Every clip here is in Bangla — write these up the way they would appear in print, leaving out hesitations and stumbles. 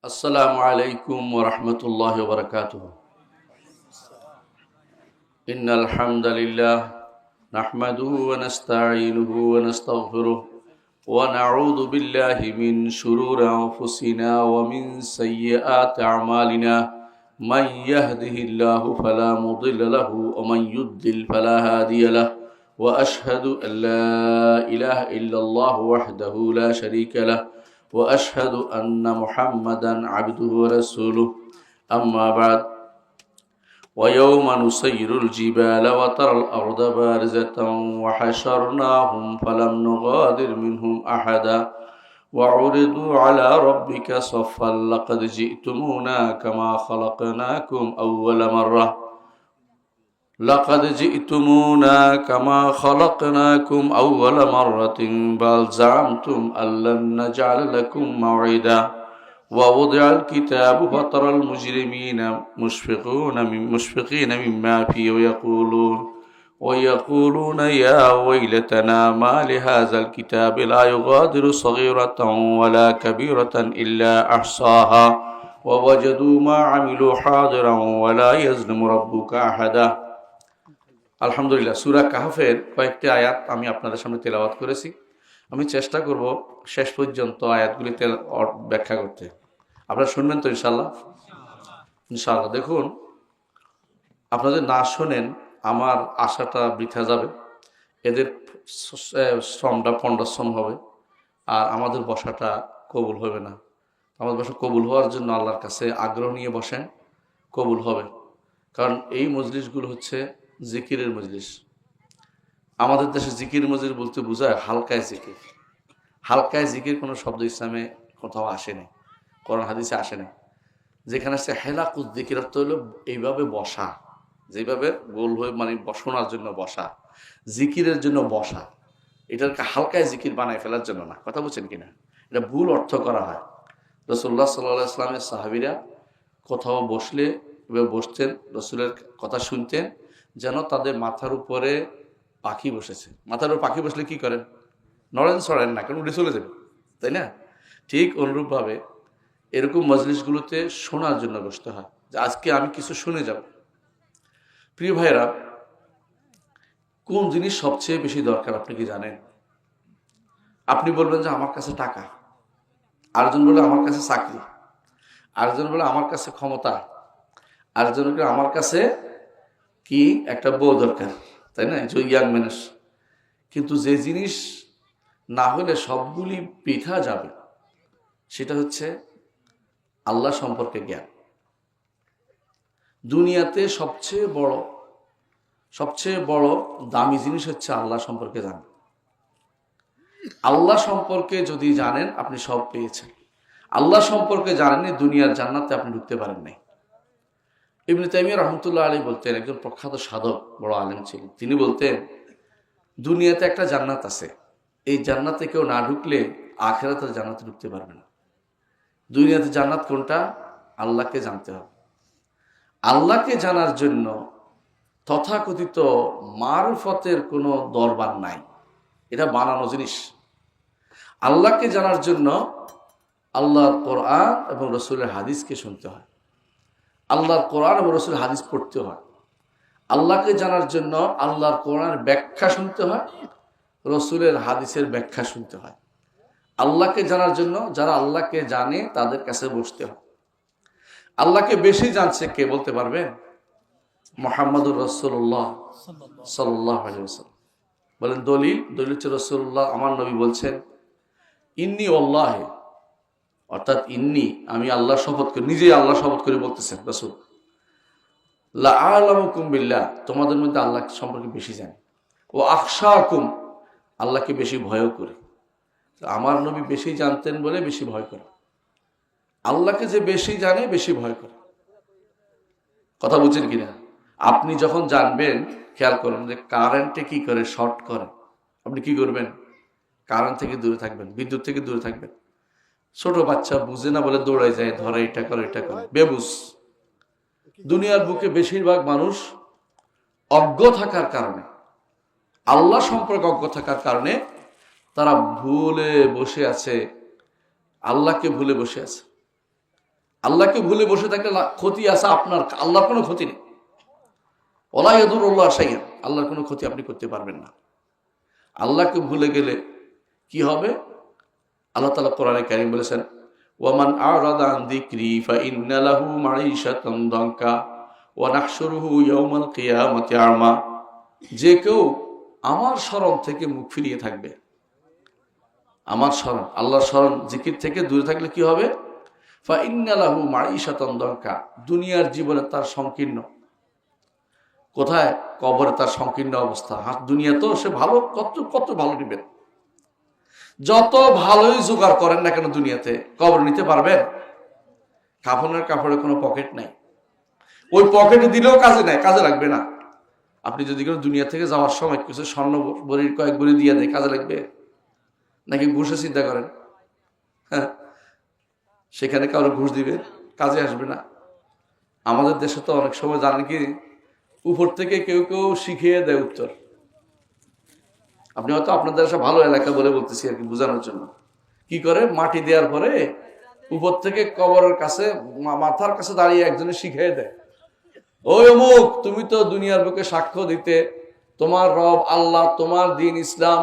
السلام عليكم ورحمة الله وبركاته. إن الحمد لله نحمده ونستعينه ونستغفره ونعوذ بالله من شرور أنفسنا ومن سيئات أعمالنا. من يهده الله فلا مضل له ومن يضلل فلا هادي له. وأشهد أن لا إله إلا الله وحده لا شريك له وأشهد أن محمدا عبده ورسوله. أما بعد ويوم نسير الجبال وترى الأرض بارزة وحشرناهم فلم نغادر منهم أحدا وعرضوا على ربك صفا لقد جئتمونا كما خلقناكم أول مرة بل زعمتم أن لن نجعل لكم موعدا ووضع الكتاب فترى المجرمين مشفقين مما فيه ويقولون يا ويلتنا ما لهذا الكتاب لا يغادر صغيرة ولا كبيرة إلا أحصاها ووجدوا ما عملوا حاضرا ولا يظلم ربك أحدا. আলহামদুলিল্লাহ, সূরা কাহফের কয়েকটি আয়াত আমি আপনাদের সামনে তেলাওয়াত করেছি। আমি চেষ্টা করব শেষ পর্যন্ত আয়াতগুলি ব্যাখ্যা করতে। আপনারা শুনবেন তো ইনশাআল্লাহ? ইনশাআল্লাহ। দেখুন, আপনাদের না শোনেন আমার আশাটা বৃথা যাবে, এদের শ্রমটা পণ্ডশ্রম হবে, আর আমাদের বসাটা কবুল হবে না। আমাদের বসা কবুল হওয়ার জন্য আল্লাহর কাছে আগ্রহ নিয়ে বসেন, কবুল হবে। কারণ এই মজলিসগুলো হচ্ছে জিকিরের মজলিস। আমাদের দেশে জিকির মজলিস বলতে বোঝায় হালকায় জিকির। হালকায় জিকির কোনো শব্দ ইসলামে কোথাও আসেনি, কোরআন হাদিসে আসেনি। যেখানে সে হেলাকুদ জিকির অর্থ হলো এইভাবে বসা, যেভাবে গোল হয়ে মানে শোনার জন্য বসা, জিকিরের জন্য বসা। এটাকে হালকায় জিকির বানায় ফেলার জন্য না। কথা বলছেন কিনা? এটা ভুল অর্থ করা হয়। রাসূলুল্লাহ সাল্লাল্লাহু আলাইহি ওয়াসাল্লামের সাহাবীরা কোথাও বসলে এভাবে বসতেন, রাসূলের কথা শুনতেন যেন তাদের মাথার উপরে পাখি বসেছে। মাথার উপর পাখি বসলে কি করেন? নড়েন সড়েন না, কারণ উড়ে চলে যাবে, তাই না? ঠিক অনুরূপভাবে এরকম মজলিসগুলোতে শোনার জন্য বসতে হয়, যে আজকে আমি কিছু শুনে যাব। প্রিয় ভাইরা, কোন জিনিস সবচেয়ে বেশি দরকার আপনি কি জানেন? আপনি বলবেন যে আমার কাছে টাকা, আরেকজন বলে আমার কাছে চাকরি, আরেকজন বলে আমার কাছে ক্ষমতা, আরেকজন বলে আমার কাছে কি একটা বউ দরকার, তাই না? ইয়াং মানুষ। কিন্তু যে জিনিস না হলে সবগুলি বৃথা যাবে, সেটা হচ্ছে আল্লাহ সম্পর্কে জ্ঞান। দুনিয়াতে সবচেয়ে বড় দামি জিনিস হচ্ছে আল্লাহ সম্পর্কে জানা। আল্লাহ সম্পর্কে যদি জানেন, আপনি সব পেয়েছেন। আল্লাহ সম্পর্কে জানেননি, দুনিয়ার জান্নাতে আপনি ঢুকতে পারেন নাই। ইবনে তাইমিয়া রাহমাতুল্লাহ আলাইহি বলতেন, একজন প্রখ্যাত সাধক, বড় আলেম ছিলেন। তিনি বলতেন, দুনিয়াতে একটা জান্নাত আছে, এই জান্নাতে কেউ না ঢুকলে আখিরাতের জান্নাতে ঢুকতে পারবে না। দুনিয়াতে জান্নাত কোনটা? আল্লাহকে জানতে হবে। আল্লাহকে জানার জন্য তথাকথিত মারফতের কোনো দরবার নাই, এটা বানানো জিনিস। আল্লাহকে জানার জন্য আল্লাহর কোরআন এবং রাসূলের হাদিসকে শুনতে হয়, আল্লাহর কোরআন এবং রাসূলের হাদিস পড়তে হয়। আল্লাহকে জানার জন্য আল্লাহর কোরআনের ব্যাখ্যা শুনতে হয়, রাসূলের হাদিসের ব্যাখ্যা শুনতে হয়। আল্লাহকে জানার জন্য যারা আল্লাহকে জানে তাদের কাছে বসতে হয়। আল্লাহকে বেশি জানছে কে বলতে পারবেন? মুহাম্মদুর রাসূলুল্লাহ সাল্লাল্লাহু আলাইহি ওয়াসাল্লাম বলেন। দলিল হচ্ছে রাসূলুল্লাহ, আমার নবী বলছেন, ইন্নী ওয়াল্লাহি, অর্থাৎ ইন্নী, আমি আল্লাহ শপথ করি, নিজেই আল্লাহ শপথ করে বলতেছেন রাসূল, লা আ'লামুকুম বিল্লাহ, তোমাদের মধ্যে আল্লাহ সম্পর্কে বেশি জানি, ও আখশাকুম, আল্লাহকে বেশি ভয়ও করি। আমার নবী বেশি জানতেন বলে বেশি ভয় করে। আল্লাহকে যে বেশি জানে বেশি ভয় করে। কথা বুঝছেন কিনা? আপনি যখন জানবেন, খেয়াল করুন যে কারেন্টে কি করে, শর্ট করে, আপনি কি করবেন? কারেন্ট থেকে দূরে থাকবেন, বিদ্যুৎ থেকে দূরে থাকবেন। ছোট বাচ্চা বুঝে না বলে দৌড়ায় যায়, ধরে এটা করে এটা করে, বেবুস। দুনিয়ার বুকে বেশিরভাগ মানুষ অজ্ঞ থাকার কারণে, আল্লাহ সম্পর্কে অজ্ঞ থাকার কারণে তারা ভুলে বসে আছে, আল্লাহকে ভুলে বসে আছে। আল্লাহকে ভুলে বসে থাকলে ক্ষতি আছে আপনার, আল্লাহর কোনো ক্ষতি নেই। ওয়ালা ইয়াদুরুল্লাহ শাইআন, আল্লাহর কোনো ক্ষতি আপনি করতে পারবেন না। আল্লাহকে ভুলে গেলে কি হবে? আল্লাহ তাআলা কোরআনে কারীম বলেছেন, ওয়ামান আ'রাদা আন যিকরি ফাইন্না লাহু মাঈশাতান দানকা ওয়া নাহশুরুহু ইয়াওমাল কিয়ামাতি আমা। যে কেউ আমার স্মরণ থেকে মুখ ফিরিয়ে থাকবে, আমার স্মরণ, আল্লাহর স্মরণ, জিকির থেকে দূরে থাকলে কি হবে? ফাইন্না লাহু মাঈশাতান দানকা, দুনিয়ার জীবনে তার সংকীর্ণ। কোথায়? কবরে তার সংকীর্ণ অবস্থা। দুনিয়া তো সে ভালো, কত কত ভালো নিবেন, যত ভালোই জোগাড় করেন না কেন দুনিয়াতে, কবর নিতে পারবেন? কাফনের কাপড়ে কোনো পকেট নাই, ওই পকেটে দিলেও কাজে নাই, কাজে লাগবে না। আপনি যদি কোনো দুনিয়া থেকে যাওয়ার সময় কিছু স্বর্ণ বড়ির কয়েক বড়ি দিয়ে দেয়, কাজে লাগবে? নাকি ঘুষে চিন্তা করেন? হ্যাঁ, সেখানে কারো ঘুষ দিবে, কাজে আসবে না। আমাদের দেশে তো অনেক সময় জানেন কি, উপর থেকে কেউ কেউ শিখিয়ে দেয় উত্তর। আপনি হয়তো আপনাদের দেশে ভালো এলাকা বলে বলতেছি আর কি, বোঝানোর জন্য। কি করে? মাটি দেওয়ার পরে উপর থেকে কবরের কাছে, মাথার কাছে দাঁড়িয়ে একজনে শিখিয়ে দেয়, ওই অমুক, তুমি তো দুনিয়ার বুকে সাক্ষ্য দিতে তোমার রব আল্লাহ, তোমার দিন ইসলাম,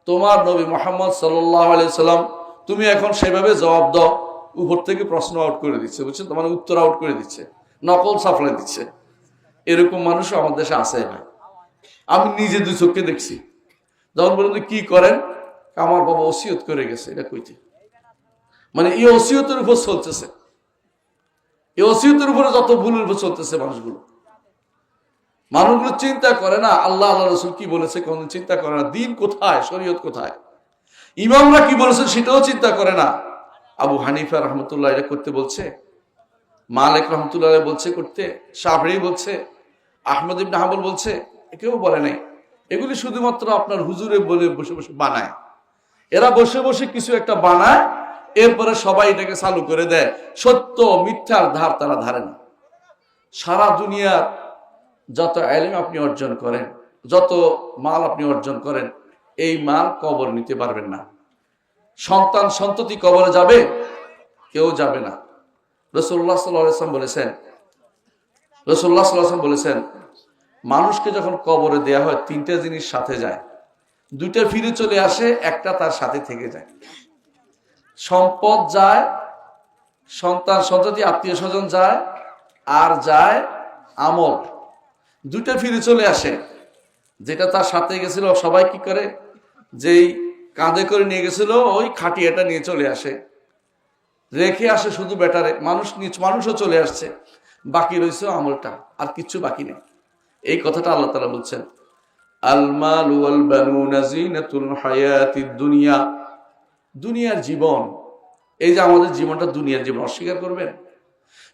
তোমার নবী মুহাম্মদ সাল্লাল্লাহু আলাইহি সাল্লাম, তুমি এখন সেভাবে জবাব দাও। উপর থেকে প্রশ্ন আউট করে দিচ্ছে, বুঝছেন? তোমার উত্তর আউট করে দিচ্ছে, নকল সাপ্লাই দিচ্ছে। এরকম মানুষও আমাদের দেশে আছে ভাই, আমি নিজে দুই চোখে দেখছি। যখন বলেন কি করেন, আমার বাবা ওসিয়ত করে গেছে, এটা কইতে, মানে এই ওসিয়তের উপর চলতেছে, এই ওসিয়তের উপরে যত ভুলের উপর চলতেছে মানুষগুলো। মানুষগুলো চিন্তা করে না আল্লাহ আল্লাহ রসুল কি বলেছে, কোন চিন্তা করে না, দিন কোথায়, শরীয়ত কোথায়, ইমামরা কি বলেছে সেটাও চিন্তা করে না। আবু হানিফা রহমতুল্লাহ এটা করতে বলছে, মালিক রহমতুল্লাহ বলছে করতে, শাফিঈ বলছে, আহমদ ইবনে হাম্বল বলছে, কেউ বলে নাই। এগুলি শুধুমাত্র আপনার হুজুরে বলে বসে বসে বানায়। এরা বসে বসে কিছু একটা বানায়, এরপরে সবাই এটাকে চালু করে দেয়। সত্য মিথ্যার ধার তারা ধারে না। সারা দুনিয়ার যত ইলম আপনি অর্জন করেন, যত মাল আপনি অর্জন করেন, এই মাল কবর নিতে পারবেন না। সন্তান সন্ততি কবরে যাবে? কেউ যাবে না। রাসূলুল্লাহ সাল্লাল্লাহু আলাইহি ওয়াসাল্লাম বলেছেন, রাসূলুল্লাহ সাল্লাল্লাহু আলাইহি ওয়াসাল্লাম বলেছেন, মানুষকে যখন কবরে দেয়া হয় তিনটা জিনিস সাথে যায়, দুইটা ফিরে চলে আসে, একটা তার সাথে থেকে যায়। সম্পদ যায়, সন্তান সন্ততি আত্মীয় স্বজন যায়, আর যায় আমল। দুইটা ফিরে চলে আসে। যেটা তার সাথে গেছিল সবাই কি করে, যেই কাঁধে করে নিয়ে গেছিল ওই খাটিয়াটা নিয়ে চলে আসে, রেখে আসে শুধু ব্যাটারে, মানুষও চলে আসছে, বাকি রয়েছে আমলটা, আর কিচ্ছু বাকি নেই। এই কথাটা আল্লাহ তাআলা বলছেন, আল মাল ওয়াল বানুনা জিনাতুল হায়াতিদ দুনিয়া। দুনিয়ার জীবন, এই যে আমাদের জীবনটা দুনিয়ার জীবন, অস্বীকার করবেন?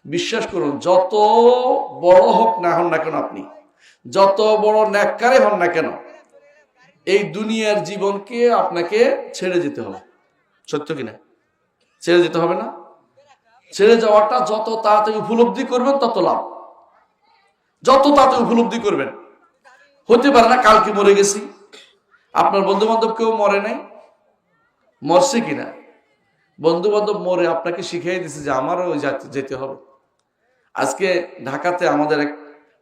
বিশ্বাস করুন, যত বড় হোক না হন না কেন আপনি, যত বড় নেককারে হন না কেন, এই দুনিয়ার জীবনকে আপনাকে ছেড়ে যেতে হবে। সত্য কিনা? ছেড়ে যেতে হবে না? ছেড়ে যাওয়াটা যত তাড়াতাড়ি উপলব্ধি করবেন তত লাভ। যত তাড়াতাড়ি উপলব্ধি করবেন। হতে পারে না কালকে মরে গেছি, আপনার বন্ধু বান্ধব কেউ মরে নাই, মরছে কিনা? বন্ধু বান্ধব মরে আপনাকে শিখিয়ে দিচ্ছে যে আমারও যেতে হবে। আজকে ঢাকাতে আমাদের এক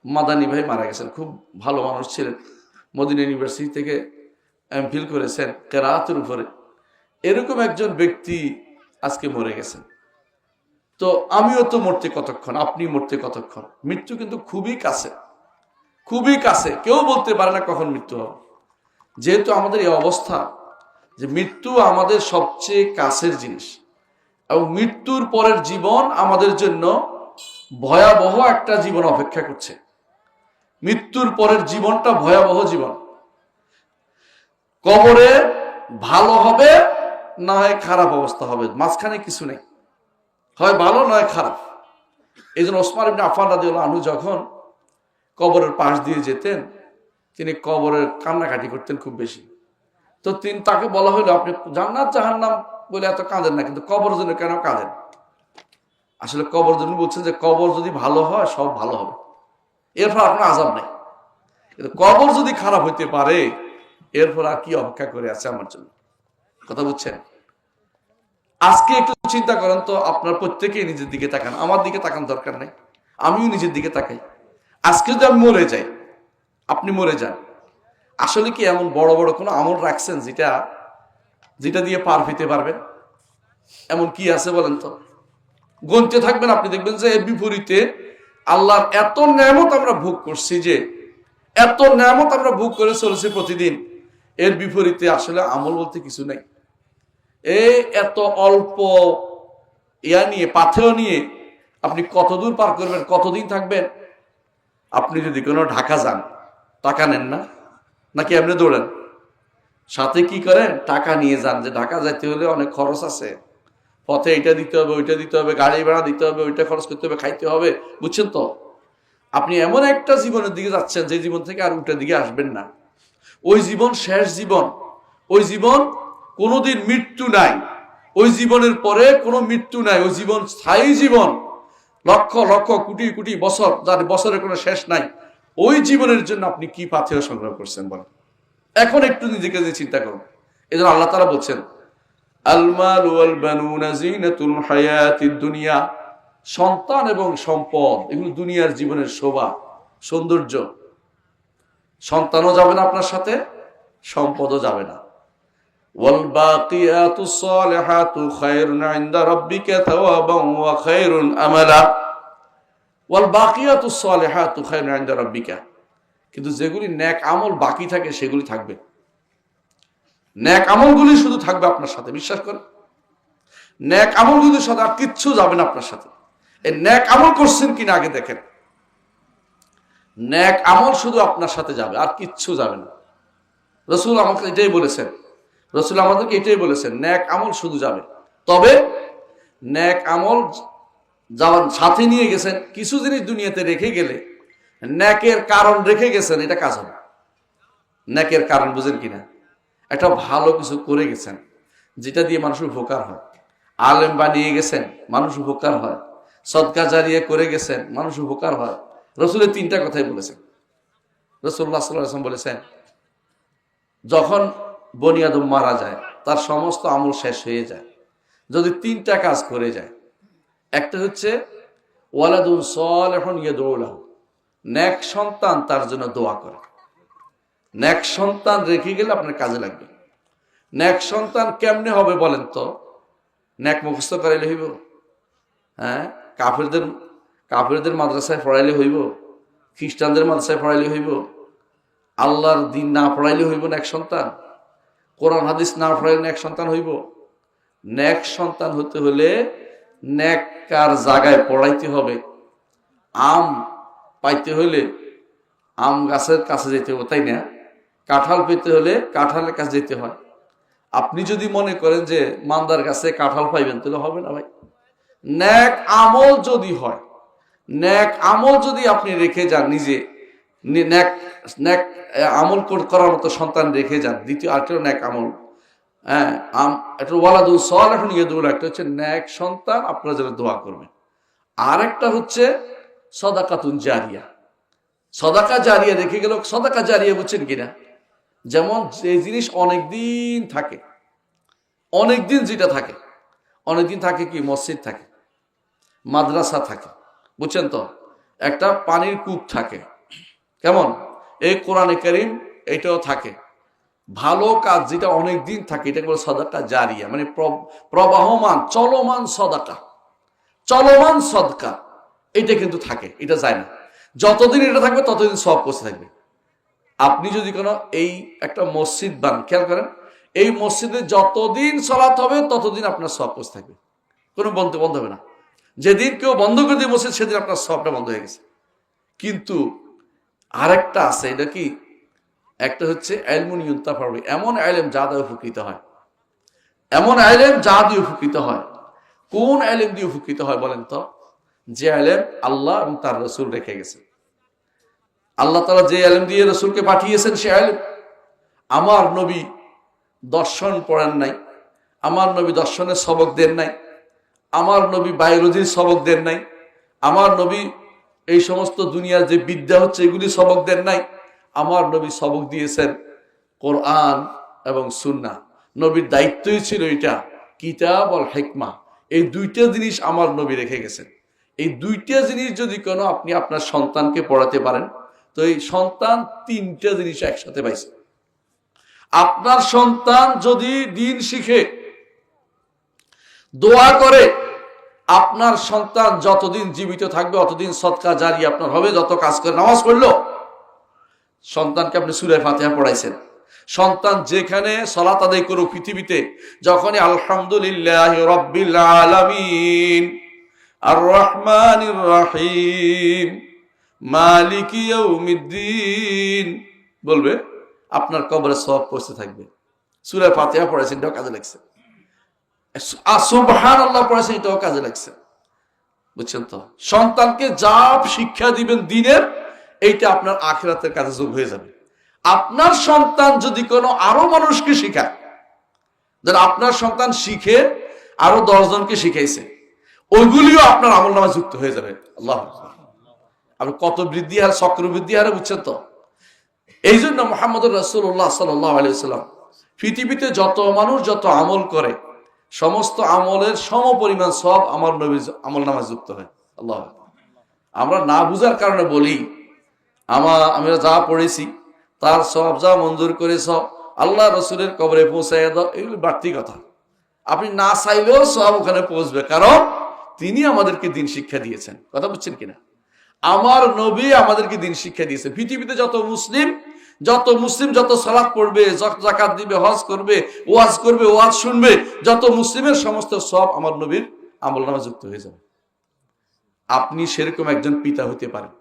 মাদানী ভাই মারা গেছেন, খুব ভালো মানুষ ছিলেন, মদিনা ইউনিভার্সিটি থেকে এমফিল করেছেন কেরাতের উপরে। এরকম একজন ব্যক্তি আজকে মরে গেছেন। তো আমিও তো মরতে কতক্ষণ, আপনি মরতে কতক্ষণ। মৃত্যু কিন্তু খুবই কাছে, খুবই কাছে, কেউ বলতে পারে না কখন মৃত্যু হবে। যেহেতু আমাদের এই অবস্থা যে মৃত্যু আমাদের সবচেয়ে কাছের জিনিস, এবং মৃত্যুর পরের জীবন আমাদের জন্য ভয়াবহ একটা জীবন অপেক্ষা করছে। মৃত্যুর পরের জীবনটা ভয়াবহ জীবন। কবরে ভালো হবে না হয় খারাপ অবস্থা হবে, মাঝখানে কিছু নেই, হয় ভালো নয় খারাপ। এই জন্য ওসমান ইবনে আফফান রাদিয়াল্লাহু আনহু যখন কবরের পাশ দিয়ে যেতেন, তিনি কবরের কান্নাকাটি করতেন খুব বেশি। তো তাকে বলা হলো, আপনি জান্নাত জাহান্নাম বলে এত কাঁদেন না, কিন্তু কবর জন্য কেন কাঁদেন? আসলে কবর জন্য বলছেন যে কবর যদি ভালো হয় সব ভালো হবে, এরপর আপনার আযাব নেই। কিন্তু কবর যদি খারাপ হইতে পারে, এরপর আর কি অপেক্ষা করে আছে আমার জন্য? কথা বুঝছেন? আজকে একটু চিন্তা করেন তো, আপনার প্রত্যেকেই নিজের দিকে তাকান, আমার দিকে তাকান দরকার নেই, আমিও নিজের দিকে তাকাই। আজকে যদি আমি মরে যাই, আপনি মরে যান, আসলে কি এমন বড় বড় কোনো আমল রাখছেন যেটা যেটা দিয়ে পার পেতে পারবেন? এমন কি আছে বলেন তো? গুনতে থাকবেন, আপনি দেখবেন যে এর বিপরীতে আল্লাহর এত নেয়ামত আমরা ভোগ করছি, যে এত নেয়ামত আমরা ভোগ করে চলেছি প্রতিদিন, এর বিপরীতে আসলে আমল বলতে কিছু নাই। এই এত অল্প ইয়া নিয়ে, পাথেয় নিয়ে আপনি কত দূর পার করবেন, কতদিন থাকবেন? আপনি যদি কোনো ঢাকা যান, টাকা নেন না, নাকি এমনি দৌড়েন? সাথে কি করেন? টাকা নিয়ে যান, যে ঢাকা যাইতে হলে অনেক খরচ আছে, পথে এটা দিতে হবে, ওইটা দিতে হবে, গাড়ি ভাড়া দিতে হবে, ওইটা খরচ করতে হবে, খাইতে হবে, বুঝছেন তো? আপনি এমন একটা জীবনের দিকে যাচ্ছেন যে জীবন থেকে আর উল্টা দিকে আসবেন না। ওই জীবন শেষ জীবন, ওই জীবন কোনোদিন মৃত্যু নাই, ওই জীবনের পরে কোনো মৃত্যু নাই, ওই জীবন স্থায়ী জীবন, লক্ষ লক্ষ কোটি কোটি বছর, যার বছরের কোনো শেষ নাই। ওই জীবনের জন্য আপনি কি পাথেয় সংগ্রহ করছেন বলেন? এখন একটু নিজেকে চিন্তা করুন। এই জন্য আল্লাহ তাআলা বলছেন, আল মাল ওয়াল বানুনা যিনাতুল হায়াতিদ দুনিয়া, সন্তান এবং সম্পদ এগুলো দুনিয়ার জীবনের শোভা, সৌন্দর্য। সন্তানও যাবে না আপনার সাথে, সম্পদও যাবে না। ওয়াল বাকিয়াতুস সালিহাতু খায়রুন ইনদা রাব্বিকা তাওয়াবান ওয়া খায়রুন আমালা। ওয়াল বাকিয়াতুস সালিহাতু খায়রুন ইনদা রাব্বিকা, কিন্তু যেগুলি নেক আমল বাকি থাকে সেগুলি থাকবে। নেক আমলগুলি শুধু থাকবে আপনার সাথে, বিশ্বাস করেন। নেক আমলগুলির সাথে আর কিচ্ছু যাবে না আপনার সাথে। এই নেক আমল করছেন কিনা আগে দেখেন। নেক আমল শুধু আপনার সাথে যাবে, আর কিচ্ছু যাবে না। রাসূল আমাকে এটাই বলেছেন, রাসূল আমাদেরকে এটাই বলেছেন, নেক আমল শুধু যাবে। তবে নেক আমল যাওয়ার সাথে নিয়ে গেছেন, কিছু জিনিস দুনিয়াতে রেখে গেলে, নেকের কারণ রেখে গেছেন, এটা কাজ হবে। নেকের কারণ বুঝেন কিনা? একটা ভালো কিছু করে গেছেন যেটা দিয়ে মানুষের উপকার হয়, আলেম বানিয়ে গেছেন, মানুষ উপকার হয়, সদকা জারিয়া করে গেছেন, মানুষ উপকার হয়। রসুলের তিনটা কথাই বলেছেন। রাসূলুল্লাহ সাল্লাল্লাহু আলাইহি ওয়াসাল্লাম বলেছেন, যখন বনি আদম মারা যায়, তার সমস্ত আমল শেষ হয়ে যায় যদি তিনটা কাজ করে যায়। একটা হচ্ছে ওয়ালাদুন সালিহুন ইয়াদউ লাহু, নেক সন্তান তার জন্য দোয়া করে। নেক সন্তান রেখে গেলে আপনার কাজে লাগবে। নেক সন্তান কেমনে হবে বলেন তো? নেক মুখস্থ করাইলে হইব? হ্যাঁ, কাফেরদের মাদ্রাসায় পড়াইলে হইব? খ্রিস্টানদের মাদ্রাসায় পড়াইলে হইব? আল্লাহর দিন না পড়াইলে হইব নেক সন্তান? কোরআন হাদিস না পড়াইলে নেক সন্তান হইব? নেক সন্তান হতে হলে নেককার জায়গায় পড়াইতে হবে। আম পাইতে হলে আম গাছের কাছে যেতে হবে, তাই না? কাঁঠাল পেতে হলে কাঁঠালের কাছে যেতে হয়। আপনি যদি মনে করেন যে মান্দার গাছে কাঁঠাল পাইবেন, তাহলে হবে না ভাই। নেক আমল যদি হয়, নেক আমল যদি আপনি রেখে যান, নিজে নেক নেক আমল করার মতো সন্তান রেখে যান। দ্বিতীয় আরেকটা নেক আমল, হ্যাঁ, একটা ওয়ালাদুন সালিহুন ইয়াদউ লাহু, একটা হচ্ছে নেক সন্তান আপনারা যেন দোয়া করবেন। আর একটা হচ্ছে সাদাকাতুন জারিয়া, সদাকা জারিয়া রেখে গেল। সদাকা জারিয়া বুঝছেন কিনা? যেমন যে জিনিস অনেকদিন থাকে, অনেকদিন যেটা থাকে, অনেকদিন থাকে কি? মসজিদ থাকে, মাদ্রাসা থাকে, বুঝছেন তো? একটা পানির কূপ থাকে, কেমন? এই কোরআনে কারীম এটাও থাকে। ভালো কাজ যেটা অনেকদিন থাকে, এটা বলে সদাকা জারিয়া, মানে প্রবাহমান চলমান সদাকা, চলমান সদকা। এটা কিন্তু থাকে, এটা যায় না। যতদিন এটা থাকবে ততদিন সব পৌঁছে থাকবে। আপনি যদি কোনো এই একটা মসজিদ বান, খেয়াল করেন, এই মসজিদে যতদিন সালাত হবে ততদিন আপনার সব পৌঁছে থাকবে, কোনো বন্ধ হবে না। যেদিন কেউ বন্ধ করে দিয়ে মসজিদ, সেদিন আপনার সবটা বন্ধ হয়ে গেছে। কিন্তু আরেকটা আছে, এটা কি? একটা হচ্ছে ইলমুন ইউনতাফা বিহি, এমন ইলম যা দিয়ে উপকৃত হয়, এমন ইলম যা দিয়ে উপকৃত হয়। কোন ইলম দিয়ে উপকৃত হয় বলেন তো? যে ইলম আল্লাহ এবং তার রাসূল রেখে গেছে। আল্লাহ তাআলা যে ইলম দিয়ে রাসূলকে পাঠিয়েছেন, সে ইলম। আমার নবী দর্শন পড়েন নাই, আমার নবী দর্শনের সবক দেন নাই, আমার নবী বায়োলজির সবক দেন নাই, আমার নবী এই সমস্ত দুনিয়ার যে বিদ্যা হচ্ছে এগুলি সবক দেন নাই। আমার নবী সবক দিয়েছেন কোরআন এবং সুন্নাহ। নবীর দায়িত্বই ছিল এটা, কিতাব আর হিকমা, এই দুইটা জিনিস আমার নবী রেখে গেছেন। এই দুইটা জিনিস যদি কোনো আপনি আপনার সন্তানকে পড়াতে পারেন, তো এই সন্তান তিনটা জিনিস একসাথে পাইছে। আপনার সন্তান যদি দিন শিখে, দোয়া করে, আপনার সন্তান যতদিন জীবিত থাকবে অতদিন সদকা জারি আপনার হবে। যত কাজ করে, নামাজ পড়লো, সন্তানকে আপনি সূরা ফাতিহা পড়াইছেন, সন্তান যেখানে সালাত আদায় করুক পৃথিবীতে, যখনই আলহামদুলিল্লাহি রাব্বিল আলামিন আর রহমানির রহিম মালিকি ইয়াউমিদ্দিন বলবে, আপনার কবরে সওয়াব পৌঁছে থাকবে। সূরা ফাতিহা পড়াইছেন, এটাও কাজে লাগছে। সুবহানাল্লাহ পড়াইছেন, এটাও কাজে লাগছে। বুঝছেন তো? সন্তানকে যা শিক্ষা দিবেন দিনের, এইটা আপনার আখিরাতের কাজে যোগ হয়ে যাবে। আপনার সন্তান যদি কোনো আরো মানুষকে শিখায়, যেন আপনার সন্তান শিখে আরো 10 জনকে শিখাইছে, ওইগুলিও আপনার আমলনামায় যুক্ত হয়ে যাবে। আল্লাহ, আপনি কত বৃদ্ধি হারে, চক্রবৃদ্ধি হারে, বুঝছেন তো? এই জন্য মুহাম্মদুর রাসূলুল্লাহ সাল্লাল্লাহু আলাইহি ওয়াসাল্লাম পৃথিবীতে যত মানুষ যত আমল করে, সমস্ত আমলের সমপরিমাণ সব আমার নবীর আমলনামায় যুক্ত হয়। আল্লাহ, আমরা না বুঝার কারণে বলি, আমরা যা পড়েছি তার সব যা মঞ্জুর করে সব আল্লাহ রসুলের কবরে পৌঁছাইয়া দাও, এগুলো বাড়তি কথা। আপনি না চাইলেও সব ওখানে পৌঁছবে, কারণ তিনি আমাদেরকে দিন শিক্ষা দিয়েছেন। কথা বুঝছেন কিনা? আমার নবী আমাদেরকে দিন শিক্ষা দিয়েছে। পৃথিবীতে যত মুসলিম যত সালাত পড়বে, যাকাত দিবে, হজ করবে, ওয়াজ করবে, ওয়াজ শুনবে, যত মুসলিমের সমস্ত সব আমার নবীর আমলনামা যুক্ত হয়ে যাবে। আপনি সেরকম একজন পিতা হতে পারেন,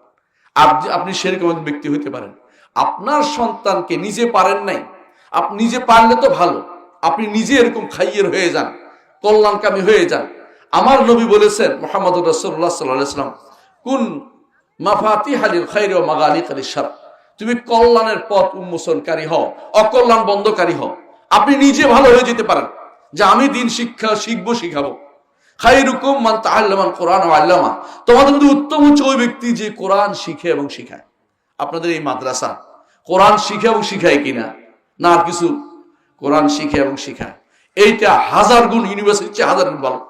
আপনি সেরকম একজন ব্যক্তি হতে পারেন। আপনার সন্তানকে নিজে পারেন নাই, আপনি নিজে পারলে তো ভালো, আপনি নিজে এরকম খাইয়ের হয়ে যান, কল্যাণকামী হয়ে যান। আমার নবী বলেছেন, মুহাম্মদুর রাসূলুল্লাহ সাল্লাল্লাহু আলাইহি ওয়াসাল্লাম, কুন মাফাতিহালিল খায়রি ওয়া মাগালিকালিশ শার, তুমি কল্যাণের পথ উন্মোচনকারী হও, অকল্যাণ বন্ধকারী হও। আপনি নিজে ভালো হয়ে যেতে পারেন, যে আমি দিন শিখবো, শিখাবো। খায়রুকুম মান তাআল্লামাল কুরআন ওয়া আল্লামা, তোমাদের মধ্যে উত্তম হচ্ছে ওই ব্যক্তি যে কোরআন শিখে এবং শিখায়। আপনাদের এই মাদ্রাসা কোরআন শিখে এবং শিখায় কিনা? না, আর কিছু? কোরআন শিখে এবং শিখায়। এইটা হাজার গুণ ইউনিভার্সিটির চেয়ে হাজার গুণ ভালো।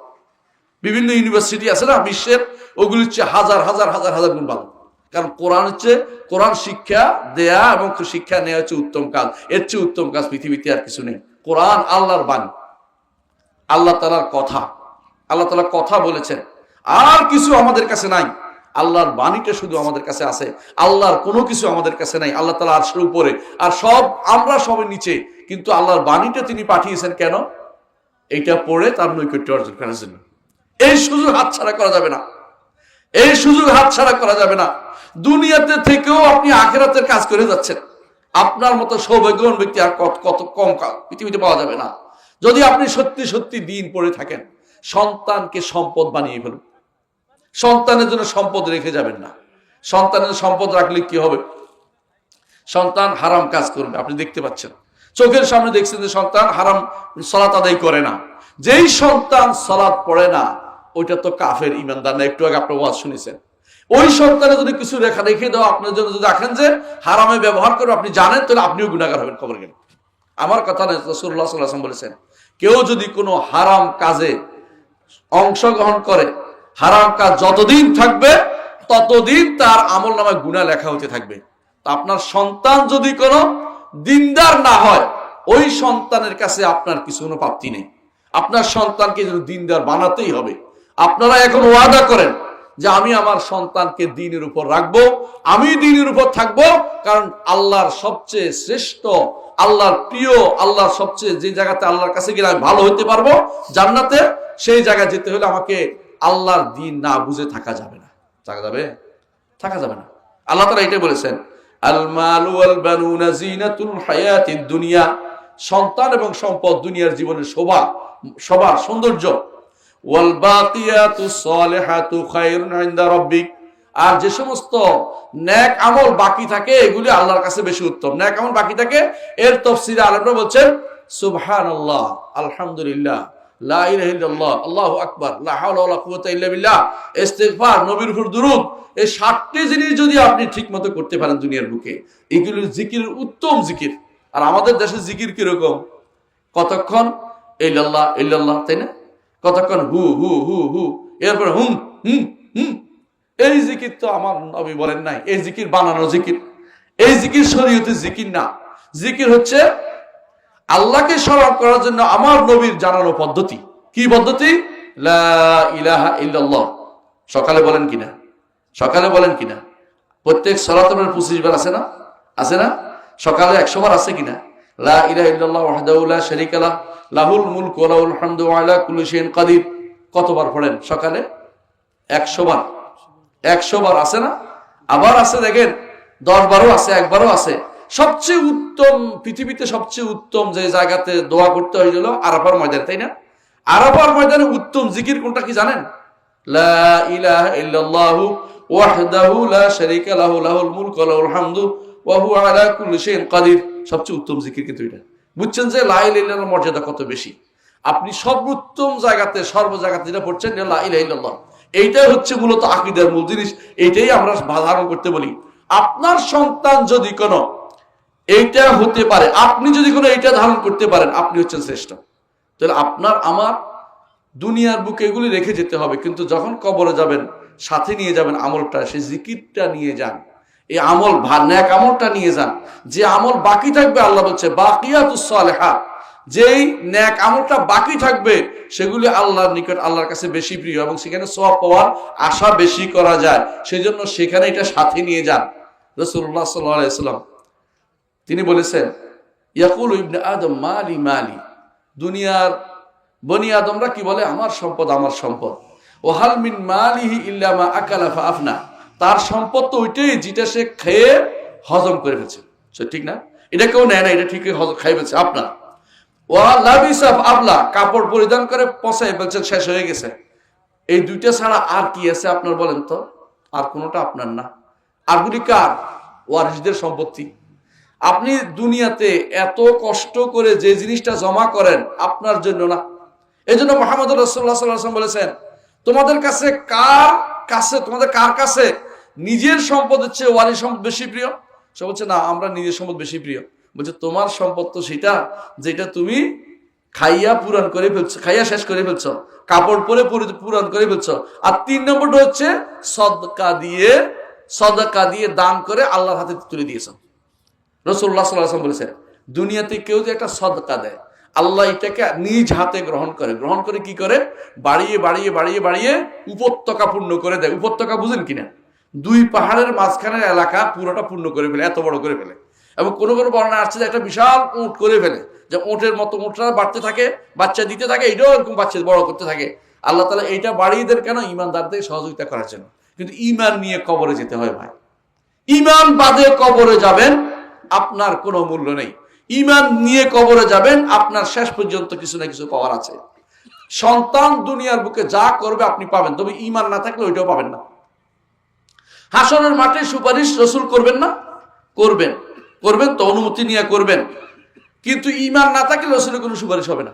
বিভিন্ন ইউনিভার্সিটি আছে না বিশ্বের, ওগুলির চেয়ে হাজার হাজার হাজার হাজার গুণ ভালো। কারণ কোরআন শিক্ষা দেয়া এবং শিক্ষা নেওয়া হচ্ছে উত্তম কাজ। এর চেয়ে উত্তম কাজ পৃথিবীতে আর কিছু নেই। কোরআন আল্লাহর বাণী, আল্লাহ তাআলার কথা, আল্লাহ তাআলা কথা বলেছেন, আর কিছু আমাদের কাছে নাই। আল্লাহর বাণীটা শুধু আমাদের কাছে আছে, আল্লাহর কোনো কিছু আমাদের কাছে নাই। আল্লাহ তাআলা আরশের উপরে, আর সব আমরা সবের নিচে, কিন্তু আল্লাহর বাণীটা তিনি পাঠিয়েছেন কেন? এইটা পড়ে তার নৈকট্য অর্জন করার জন্য। এই সুযোগ হাতছাড়া করা যাবে না, এই সুযোগ হাতছাড়া করা যাবে না। দুনিয়াতে থেকেও আপনি আখিরাতের কাজ করে যাচ্ছেন। আপনার মতো সৌভাগ্যবান ব্যক্তি আর কত কম পৃথিবীতে পাওয়া যাবে না। যদি আপনি সত্যি সত্যি দিন পড়ে থাকেন, সন্তানকে সম্পদ বানিয়ে ফেলুন। সন্তানের জন্য সম্পদ রেখে যাবেন না। সন্তানের সম্পদ রাখলে কি হবে? সন্তান হারাম কাজ করবে, আপনি দেখতে পাচ্ছেন, চোখের সামনে দেখছেন যে সন্তান হারাম সালাত আদায় করে না। যেই সন্তান সালাত পড়ে না, ওইটা তো কাফের, ইমানদার না। একটু আগে আপনি ওয়াজ শুনেছেন। ওই সন্তানের যদি কিছু রেখে দাও আপনার জন্য, যদি দেখেন যে হারামে ব্যবহার করে আপনি জানেন, তাহলে আপনিও গুনাহগার হবেন কবরে গেলে। আমার কথা নয়, রাসূলুল্লাহ সাল্লাল্লাহু আলাইহি ওয়াসাল্লাম বলেছেন, কেউ যদি কোনো হারাম কাজে অংশগ্রহণ করে, হারাম কাজ যতদিন থাকবে ততদিন তার আমলনামায় গুনাহ লেখা হতে থাকবে। তা আপনার সন্তান যদি কোনো দিনদার না হয়, ওই সন্তানের কাছে আপনার কিছু কোনো প্রাপ্তি নেই। আপনার সন্তানকে যদি দিনদার বানাতেই হবে। আপনারা এখন ওয়াদা করেন যে আমি আমার সন্তানকে দ্বীনের উপর রাখবো, আমি দ্বীনের উপর থাকবো, কারণ আল্লাহর সবচেয়ে শ্রেষ্ঠ, আল্লাহর প্রিয়, আল্লাহর সবচেয়ে যে জায়গাতে আল্লাহর কাছে গেলে আমি ভালো হইতে পারবো জান্নাতে, সেই জায়গায় যেতে হলে আমাকে আল্লাহর দ্বীন না বুঝে থাকা যাবে না। থাকা যাবে না। আল্লাহ তাআলা এটাই বলেছেন, আল মালু ওয়াল বানুনা যিনাতুল হায়াতিদ দুনিয়া, সন্তান এবং সম্পদ দুনিয়ার জীবনের শোভা সৌন্দর্য। ওয়াল বাকিয়াতুস সালিহাতু খায়রুন ইনদা রাব্বিক, আর যে সমস্ত নেক আমল বাকি থাকে এগুলি আল্লাহর কাছে বেশি উত্তম। নেক আমল বাকি থাকে, এর তাফসীরে আলেমরা বলছেন সুবহানাল্লাহ, আলহামদুলিল্লাহ, লা ইলাহা ইল্লাল্লাহ, আল্লাহু আকবার, লা হাওলা ওয়ালা কুওয়াতা ইল্লা বিল্লাহ, ইস্তিগফার, নবীর উপর দুরূদ, এই 7টি জিনিস যদি আপনি ঠিকমতো করতে পারেন দুনিয়ার বুকে, এগুলো জিকিরের উত্তম জিকির। আর আমাদের দেশে জিকির কিরকম? কতক্ষণ ইল্লাল্লাহ ইল্লাল্লাহ, তাই না? কতক্ষণ হু হু হু হু, এরপর হুম হুম হুম। এই জিকির তো আমার নবী বলেন নাই, এই জিকির বানানো জিকির, এই জিকির শরীয়তের জিকির না। জিকির হচ্ছে আল্লাহকে স্মরণ করার জন্য আমার নবীর জানানো পদ্ধতি। কি পদ্ধতি? লা ইলাহা ইল্লাল্লাহ। সকালে বলেন কিনা? সকালে বলেন কিনা? প্রত্যেক সালাতে 25 বার আছে না? আছে না? সকালে 100 বার আছে কিনা? লা ইলাহা ইল্লাল্লাহ ওয়াহদাহু লা শারীকা লাহু লাহুল মুলকু ওয়া লাহুল হামদু ওয়া আলা কুল্লি শাইইন কাদির। কতবার পড়েন সকালে? 100 বার। 100 বার আছে না? আবার আছে দেখেন 10 বারও আছে, একবারও আছে। সবচেয়ে উত্তম, পৃথিবীতে সবচেয়ে উত্তম যে জায়গাতে দোয়া করতে হয়েছিল আরাফার ময়দানে, তাই না? আরাফার ময়দানে উত্তম জিকির কোনটা কি জানেন? লা ইলাহা ইল্লাল্লাহু ওয়াহদাহু লা শারীকা লাহু লাহুল মুলকু ওয়া লাহুল হামদু ওয়া হুয়া আলা কুল্লি শাইইন কাদির। সবচেয়ে উত্তম জিকির কিন্তু এটা। বুঝছেন যে লা ইলাহা ইল্লাল্লাহর মর্যাদা কত বেশি? আপনি সর্বোত্তম জায়গাতে, সর্ব জায়গাতে যেটা পড়ছেন লা ইলাহা ইল্লাল্লাহ, এইটাই হচ্ছে মূলত আকীদার মূল জিনিস। এইটাই আমরা ধারণ করতে বলি। আপনার সন্তান যদি কোনো এইটা হতে পারে, আপনি যদি কোনো এইটা ধারণ করতে পারেন, আপনি হচ্ছেন শ্রেষ্ঠ। তাহলে আপনার আমার দুনিয়ার বুকে এগুলি রেখে যেতে হবে, কিন্তু যখন কবরে যাবেন সাথে নিয়ে যাবেন আমলটা, সেই জিকিরটা নিয়ে যান, এই আমল নেক আমলটা নিয়ে যান। যে আমল বাকি থাকবে, আল্লাহ বলছে বাকিয়াতুস সালিহাত, যেই নেক আমলটা বাকি থাকবে সেগুলি আল্লাহর নিকট, আল্লাহর কাছে বেশি প্রিয়, এবং সেখানে সওয়াব পাওয়ার আশা বেশি করা যায়। সেই জন্য সেখানে এটা সাথে নিয়ে যান। রাসূলুল্লাহ সাল্লাল্লাহু আলাইহি ওয়াসাল্লাম তিনি বলেছেন, ইয়াকুলু ইবনে আদম মালি মালি, দুনিয়ার বনি আদমরা কি বলে? আমার সম্পদ আমার সম্পদ। ও হাল মিন মালিহি ইল্লা মা আকালা ফাআফনা, তার সম্পদ তো ওইটাই যেটা সে খেয়ে হজম করে ফেলছে। ঠিক না? এটা কেউ নেয় না, এটা ঠিকই খাই ফেলছে আপনার। ওয়া লাবিসা আবলা, কাপড় পরিধান করে পচাই ফেলছেন, শেষ হয়ে গেছে। এই দুইটা ছাড়া আর কি আছে আপনার বলেন তো? আর কোনোটা আপনার না। আরগুলি কার? ওয়ারিসদের সম্পত্তি। আপনি দুনিয়াতে এত কষ্ট করে যে জিনিসটা জমা করেন আপনার জন্য না। এই জন্য মুহাম্মদ রাসূলুল্লাহ সাল্লাল্লাহু আলাইহি ওয়াসাল্লাম বলেছেন, তোমাদের কার কাছে নিজের সম্পদের চেয়ে ওয়ারিস সম্পদ বেশি প্রিয়? সে বলছে না, আমরা নিজের সম্পদ বেশি প্রিয়। বলছে তোমার সম্পদ তো সেটা যেটা তুমি খাইয়া পুরান করে ফেলছো, খাইয়া শেষ করে ফেলছো, কাপড় পরে পুরান করে ফেলছো। আর 3 নম্বরটা হচ্ছে সদকা দিয়ে দান করে আল্লাহর হাতে তুলে দিয়েছো। রাসূলুল্লাহ সাল্লাল্লাহু আলাইহি ওয়াসাল্লাম বলেছেন, দুনিয়াতে কেউ যে একটা সদকা দেয়, আল্লাহ এটাকে নিজ হাতে গ্রহণ করে কি করে? বাড়িয়ে বাড়িয়ে বাড়িয়ে বাড়িয়ে উপত্যকা পূর্ণ করে দেয়। উপত্যকা বুঝেন কিনা? 2 পাহাড়ের মাঝখানের এলাকা পুরোটা পূর্ণ করে ফেলে, এত বড় করে ফেলে। এবং কোনো কোনো বর্ণনা আসছে যে একটা বিশাল উট করে ফেলে, যে উটের মতো উটরা বাড়তে থাকে, বাচ্চা দিতে থাকে, এটাও এরকম বাচ্চা বড় করতে থাকে। আল্লাহ তাআলা এইটা বাড়িয়ে দেন কেন? ইমানদারদের সহযোগিতা করার জন্য। কিন্তু ঈমান নিয়ে কবরে যেতে হয় ভাই। ঈমান বাদে কবরে যাবেন, আপনার কোনো মূল্য নেই। ঈমান নিয়ে কবরে যাবেন, আপনার শেষ পর্যন্ত কিছু না কিছু পাওয়ার আছে। সন্তান দুনিয়ার বুকে যা করবে আপনি পাবেন, তবে ঈমান না থাকলে ওইটাও পাবেন না। হাসরের মাঠে সুপারিশ রাসূল করবেন না? করবেন তো, অনুমতি নিয়ে করবেন। কিন্তু ঈমান না থাকলে রাসূলের কোনো সুপারিশ হবে না।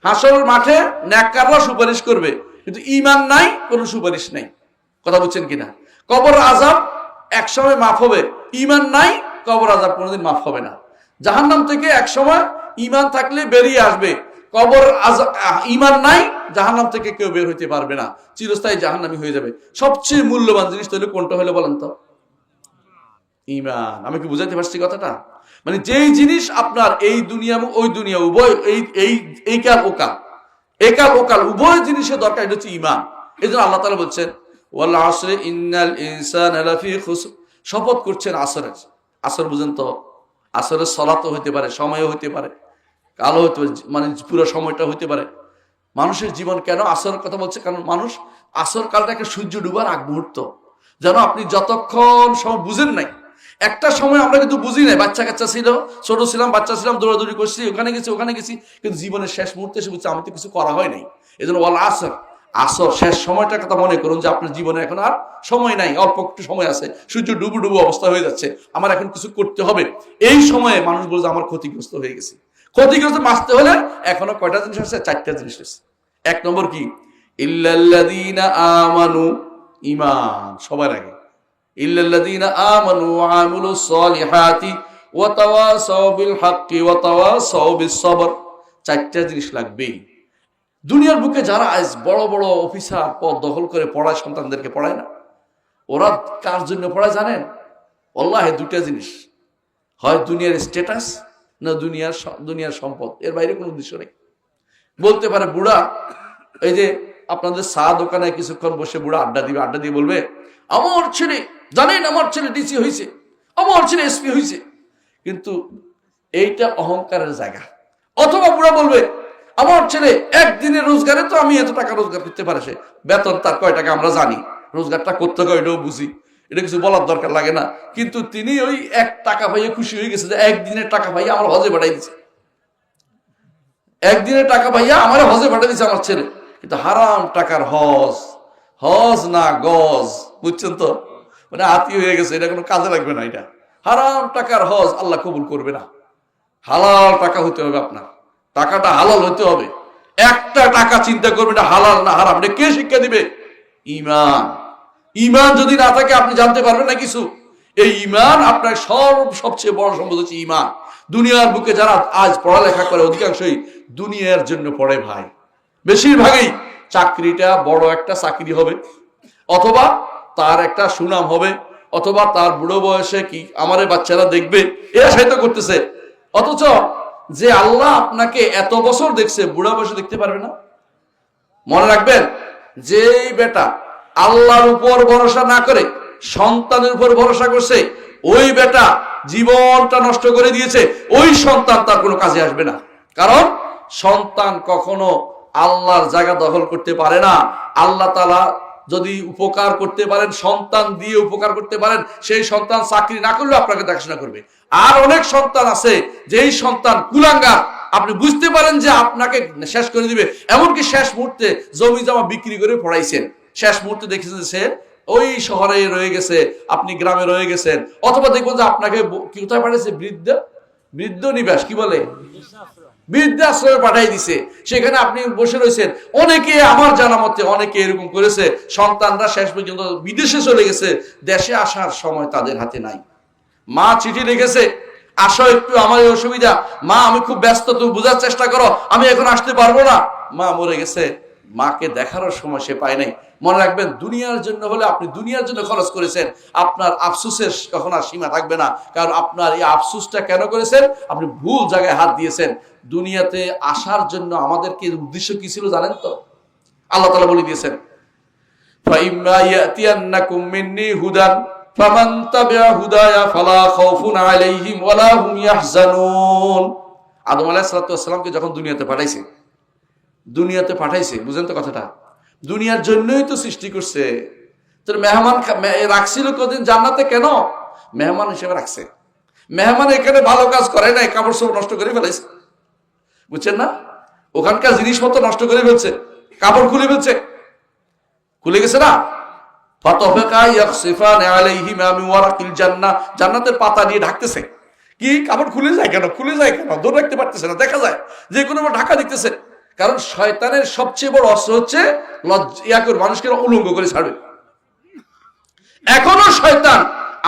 হাসরের মাঠে নেককাররা সুপারিশ করবে, কিন্তু ঈমান নাই, কোনো সুপারিশ নাই। কথা বুঝছেন কিনা? কবর আযাব একসময় মাফ হবে, ঈমান নাই, কবর আযাব কোনোদিন মাফ হবে না। জাহান্নাম থেকে একসময় ঈমান থাকলে বেরিয়ে আসবে, কবর আযাব ঈমান নাই, জাহান্নাম থেকে কেউ বের হইতে পারবে না, চিরস্থায়ী জাহান্নামী হয়ে যাবে। সবচেয়ে মূল্যবান জিনিস তাহলে কোনটা হলো বলেন তো? ঈমান। আমি কি বুঝাইতে পারছি কথাটা? মানে যেই জিনিস আপনার এই দুনিয়া এবং ওই দুনিয়া উভয়, এই কাল ওকাল উভয় জিনিসের দরকার, এটা হচ্ছে ঈমান। এজন্য আল্লাহ তাআলা বলছেন, ওয়াল আসরি ইন্নাল ইনসানা লাফি খুসর, শপথ করছেন আসরের। আসর বুঝেন তো? আসরের সালাতও হইতে পারে, সময়ও হইতে পারে, কালও হইতে পারে, মানে পুরো সময়টা হইতে পারে। মানুষের জীবন কেন আসরের কথা বলছে? কারণ মানুষ আসর কালটা একটা সূর্য ডুবার আগ মুহূর্ত, যেন আপনি যতক্ষণ সময় বুঝেন নাই। একটা সময় আমরা কিন্তু বুঝি নাই, বাচ্চা কাচ্চা ছিল, ছোট ছিলাম, বাচ্চা ছিলাম, দৌড়াদৌড়ি করছি, ওখানে গেছি, কিন্তু জীবনের শেষ মুহূর্তে এসে বুঝছি আমি তো কিছু করা হয় নাই। এই জন্য ওয়াল আসর, আসর শেষ সময়টার কথা মনে করুন, যে আপনার জীবনে এখন আর সময় নাই, অল্প একটু সময় আছে, সূর্য ডুবু অবস্থা হয়ে যাচ্ছে, আমার এখন কিছু করতে হবে। এই সময়ে মানুষ বলছে আমার ক্ষতিগ্রস্ত হয়ে গেছে। ক্ষতিগ্রস্ত বাঁচতে হলে এখনো কয়টা জিনিস আছে? 4টা জিনিস আছে। 1 নম্বর কি? ইল্লাল্লাযীনা আমানু, ঈমান সবার আগে। ইল্লাল্লাযীনা আমানু ওয়া আমিলুস সালিহাতি ওয়া তাওয়াসাউ বিল হাক্কি ওয়া তাওয়াসাউ বিস সবর, চারটা জিনিস লাগবেই। দুনিয়ার বুকে যারা আজ বড় বড় অফিসার পদ দখল করে পড়ায়, সন্তানদেরকে পড়ায় না, ওরা কার জন্য পড়ায় জানেন? আল্লাহ দুটা জিনিস, হয় দুনিয়ার স্ট্যাটাস, না দুনিয়ার সম্পদ, এর বাইরে কোনো উদ্দেশ্য নেই। বলতে পারে বুড়া, এই যে আপনাদের চা দোকানে কিছুক্ষণ বসে বুড়া আড্ডা দিয়ে বলবে, আমার ছেলে জানেন, আমার ছেলে ডিসি হয়েছে, আমার ছেলে এসপি হয়েছে, কিন্তু এইটা অহংকারের জায়গা। অথবা বুড়া বলবে, আমার ছেলে একদিনের রোজগারে তো আমি এত টাকা রোজগার করতে পারে, সে বেতন তার কয় টাকা আমরা জানি, রোজগারটা করতে হয় এটাও বুঝি, এটা কিছু বলার দরকার লাগে না, কিন্তু তিনি ওই 1 টাকা পাইয়ে খুশি হয়ে গেছে যে একদিনের টাকা পাইয়া আমার হজে পাঠাই দিচ্ছে, একদিনের টাকা পাইয়া আমার হজে পাঠিয়ে দিচ্ছে আমার ছেলে। কিন্তু হারাম টাকার হজ না গজ, বুঝছেন তো, মানে হাতি হয়ে গেছে, এটা কোনো কাজে লাগবে না। এটা হারাম টাকার হজ আল্লাহ কবুল করবে না। হালাল টাকা হতে হবে, আপনার টাকাটা হালাল হতে হবে। একটা টাকা চিন্তা করবে এটা হালাল না হারাম, এটা কে শিক্ষা দিবে? ইমান যদি না থাকে আপনি জানতে পারবেন না কিছু। এই ইমান আপনার সবচেয়ে বড় সম্পদ হচ্ছে ইমান। দুনিয়ার বুকে যারা আজ পড়ালেখা করে অধিকাংশই দুনিয়ার জন্য পড়ে ভাই, বেশিরভাগই চাকরিটা বড় একটা চাকরি হবে, অথবা তার একটা সুনাম হবে, অথবা তার বুড়ো বয়সে কি আমার বাচ্চারা দেখবে, এরা সাহিত্য করতেছে। অথচ যে আল্লাহ আপনাকে এত বছর দেখছে, বুড়া বয়সে দেখতে পারবে না। মনে রাখবেন, যেই বেটা আল্লাহর উপর ভরসা না করে সন্তানের উপর ভরসা করছে, ওই বেটা জীবনটা নষ্ট করে দিয়েছে, ওই সন্তান তার কোনো কাজে আসবে না। কারণ সন্তান কখনো আল্লাহর জায়গা দখল করতে পারে না। আল্লাহ তাআলা যদি উপকার করতে পারেন, সন্তান দিয়ে উপকার করতে পারেন, সেই সন্তান চাকরি না করলেও আপনাকে দেখাশোনা করবে। আর অনেক সন্তান আছে যেই সন্তান কুলাঙ্গার, আপনি বুঝতে পারেন যে আপনাকে শেষ করে দিবে, এমনকি শেষ মুহূর্তে জমি জমা বিক্রি করে পড়াইছেন, শেষ মুহূর্তে দেখেছেন সে ওই শহরে রয়ে গেছে, আপনি গ্রামে রয়ে গেছেন, অথবা দেখবেন যে আপনাকে কোথায় পাঠাইছে, বৃদ্ধ নিবাস, কি বলে, বৃদ্ধাশ্রমে পাঠাই দিছে, সেখানে আপনি বসে রয়েছেন। অনেকে, আমার জানা মতে অনেকে এরকম করেছে, সন্তানরা শেষ পর্যন্ত বিদেশে চলে গেছে, দেশে আসার সময় তাদের হাতে নাই। মা চিঠি লিখেছে, আসো একটু, আমার এই অসুবিধা, মা আমি খুব ব্যস্ত, তুমি বোঝার চেষ্টা করো, আমি এখন আসতে পারবো না। মা মরে গেছে, মাকে দেখারও সময় সে পায় নাই। মনে রাখবেন, দুনিয়ার জন্য হলে আপনি দুনিয়ার জন্য খরচ করেছেন, আপনার আফসোসের কখন আর সীমা থাকবে না। কারণ আপনার এই আফসোসটা কেন করেছেন? আপনি ভুল জায়গায় হাত দিয়েছেন। দুনিয়াতে আসার জন্য আমাদেরকে উদ্দেশ্য কি ছিল জানেন তো? আল্লাহ তাআলা বলে দিয়েছেন, ফাইম্মা ইয়াতিয়ান্নাকুম মিন্নী হুদান ফামান তাবিআ হুদায়া ফালা খাউফুন আলাইহিম ওয়ালা হুম ইয়াহজানুন। আদম আলাইহিস সালামকে যখন দুনিয়াতে পাঠাইছে, বুঝেন তো কথাটা, দুনিয়ার জন্যই তো সৃষ্টি করছে। তোর মেহমান রাখছিল কদিন জান্নাতে, কেন? মেহমান হিসেবে রাখছে। মেহমান এখানে ভালো কাজ করে নাই, কাপড় সব নষ্ট করে ফেলাইছে, বুঝছেন না? ওখানকার জিনিসপত্র নষ্ট করে ফেলছে, কাপড় খুলে ফেলছে, খুলে গেছে না, জান্নাতের পাতা দিয়ে ঢাকতেছে। কি, কাপড় খুলে যায় কেন? দৌড় রাখতে পারতেছে না, দেখা যায় যে কোনো ঢাকা দিতেছে। কারণ শয়তানের সবচেয়ে বড় অস্ত্র হচ্ছে মানুষকে উলঙ্গ করে ছাড়বে। এখনো শয়তান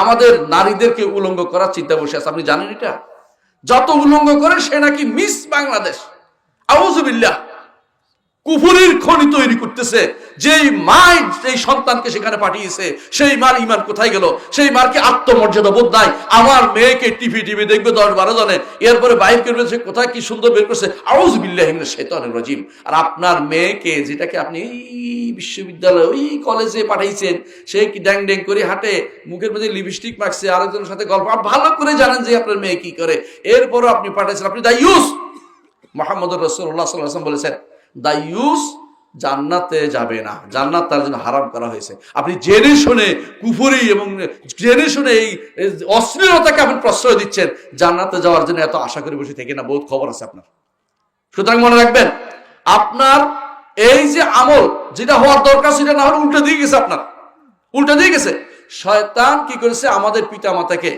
আমাদের নারীদেরকে উলঙ্গ করার চিন্তা বসে আছে, আপনি জানেন এটা? যত উলঙ্গ করে সে নাকি মিস বাংলাদেশ। আউযুবিল্লাহ, কুফুরির খনি তৈরি করতেছে। যেই মা এই সন্তানকে সেখানে পাঠিয়েছে, সেই মার ঈমান কোথায় গেল? সেই মার কি আত্মমর্যাদা বোধ নাই? আমার মেয়েকে টিভি দেখবে 10-12 জনে, এরপরে বাইর করবে, সে কোথায় কি সুন্দর বের করছে, আউযু বিল্লাহি মিনাশ শাইতানির রাজিম। আর আপনার মেয়েকে, যেটাকে আপনি এই বিশ্ববিদ্যালয়ে ওই কলেজে পাঠাইছেন, সে কি ড্যাং ড্যাং করে হাঁটে, মুখের মধ্যে লিপস্টিক মাখছে, আরেকজনের সাথে গল্প, আপনি ভালো করে জানেন যে আপনার মেয়ে কি করে, এরপরও আপনি পাঠাইছেন। আপনি দায়ুস। মুহাম্মদুর রাসূলুল্লাহ সাল্লাল্লাহু আলাইহি ওয়াসাল্লাম বলেছেন, দায়ুস জান্নাতে যাবে না, জান্নাত তার জন্য হারাম করা হয়েছে। আপনি জেনে শুনে কুফরি এবং জেনে শুনে এই অশ্লীলতাকে আপনি প্রশ্রয় দিচ্ছেন, জান্নাতে যাওয়ার জন্য এত আশা করে বসে থেকে না, বহুত খবর আছে আপনার। সুতরাং মনে রাখবেন, আপনার এই যে আমল যেটা হওয়ার দরকার সেটা না হলে উল্টা দিয়ে গেছে, আপনার উল্টা দিয়ে গেছে। শয়তান কি করেছে? আমাদের পিতা মাতাকে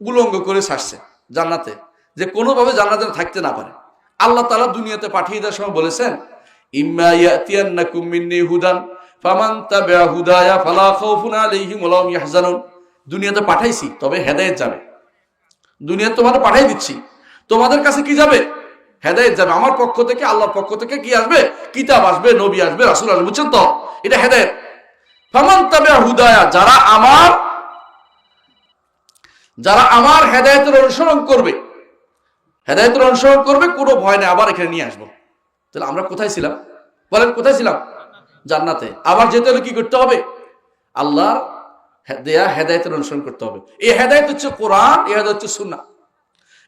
উলঙ্গ করে ছাড়ছে জান্নাতে, যে কোনোভাবে জান্নাতে থাকতে না পারে। আল্লাহ তাআলা দুনিয়াতে পাঠিয়ে দেওয়ার সময় বলেছেন, ইম্মা ইয়াতিয়ান্নাকুম মিন্নী হুদান ফামান তাবিআ হুদায়া ফালা খাউফুন আলাইহিম ওয়ালা হুম ইয়াহজানুন। দুনিয়াতে পাঠাইছি, তবে হেদায়েত যাবে। দুনিয়াতে তোমাদের পাঠাই দিচ্ছি, তোমাদের কাছে কি যাবে? হেদায়েত যাবে আমার পক্ষ থেকে, আল্লাহর পক্ষ থেকে কি আসবে? কিতাব আসবে, নবী আসবে, রাসূল আসবে, বুঝছেন তো? এটা হেদায়েত। ফামান তাবিআ হুদায়া, যারা আমার হেদায়েতের অনুসরণ করবে, হেদায়েতের অনুসরণ করবে, কোনো ভয় নেই। আবার এখানে নিয়ে আসবো। তাহলে আমরা কোথায় ছিলাম? বলেন কোথায় ছিলাম? জান্নাতে। আবার যেতে হলে কি করতে হবে? আল্লাহর দেয়া হেদায়েতের অনুসরণ করতে হবে। এই হেদায়েত হচ্ছে কোরআন, এই হেদায়েত হচ্ছে সুন্নাহ।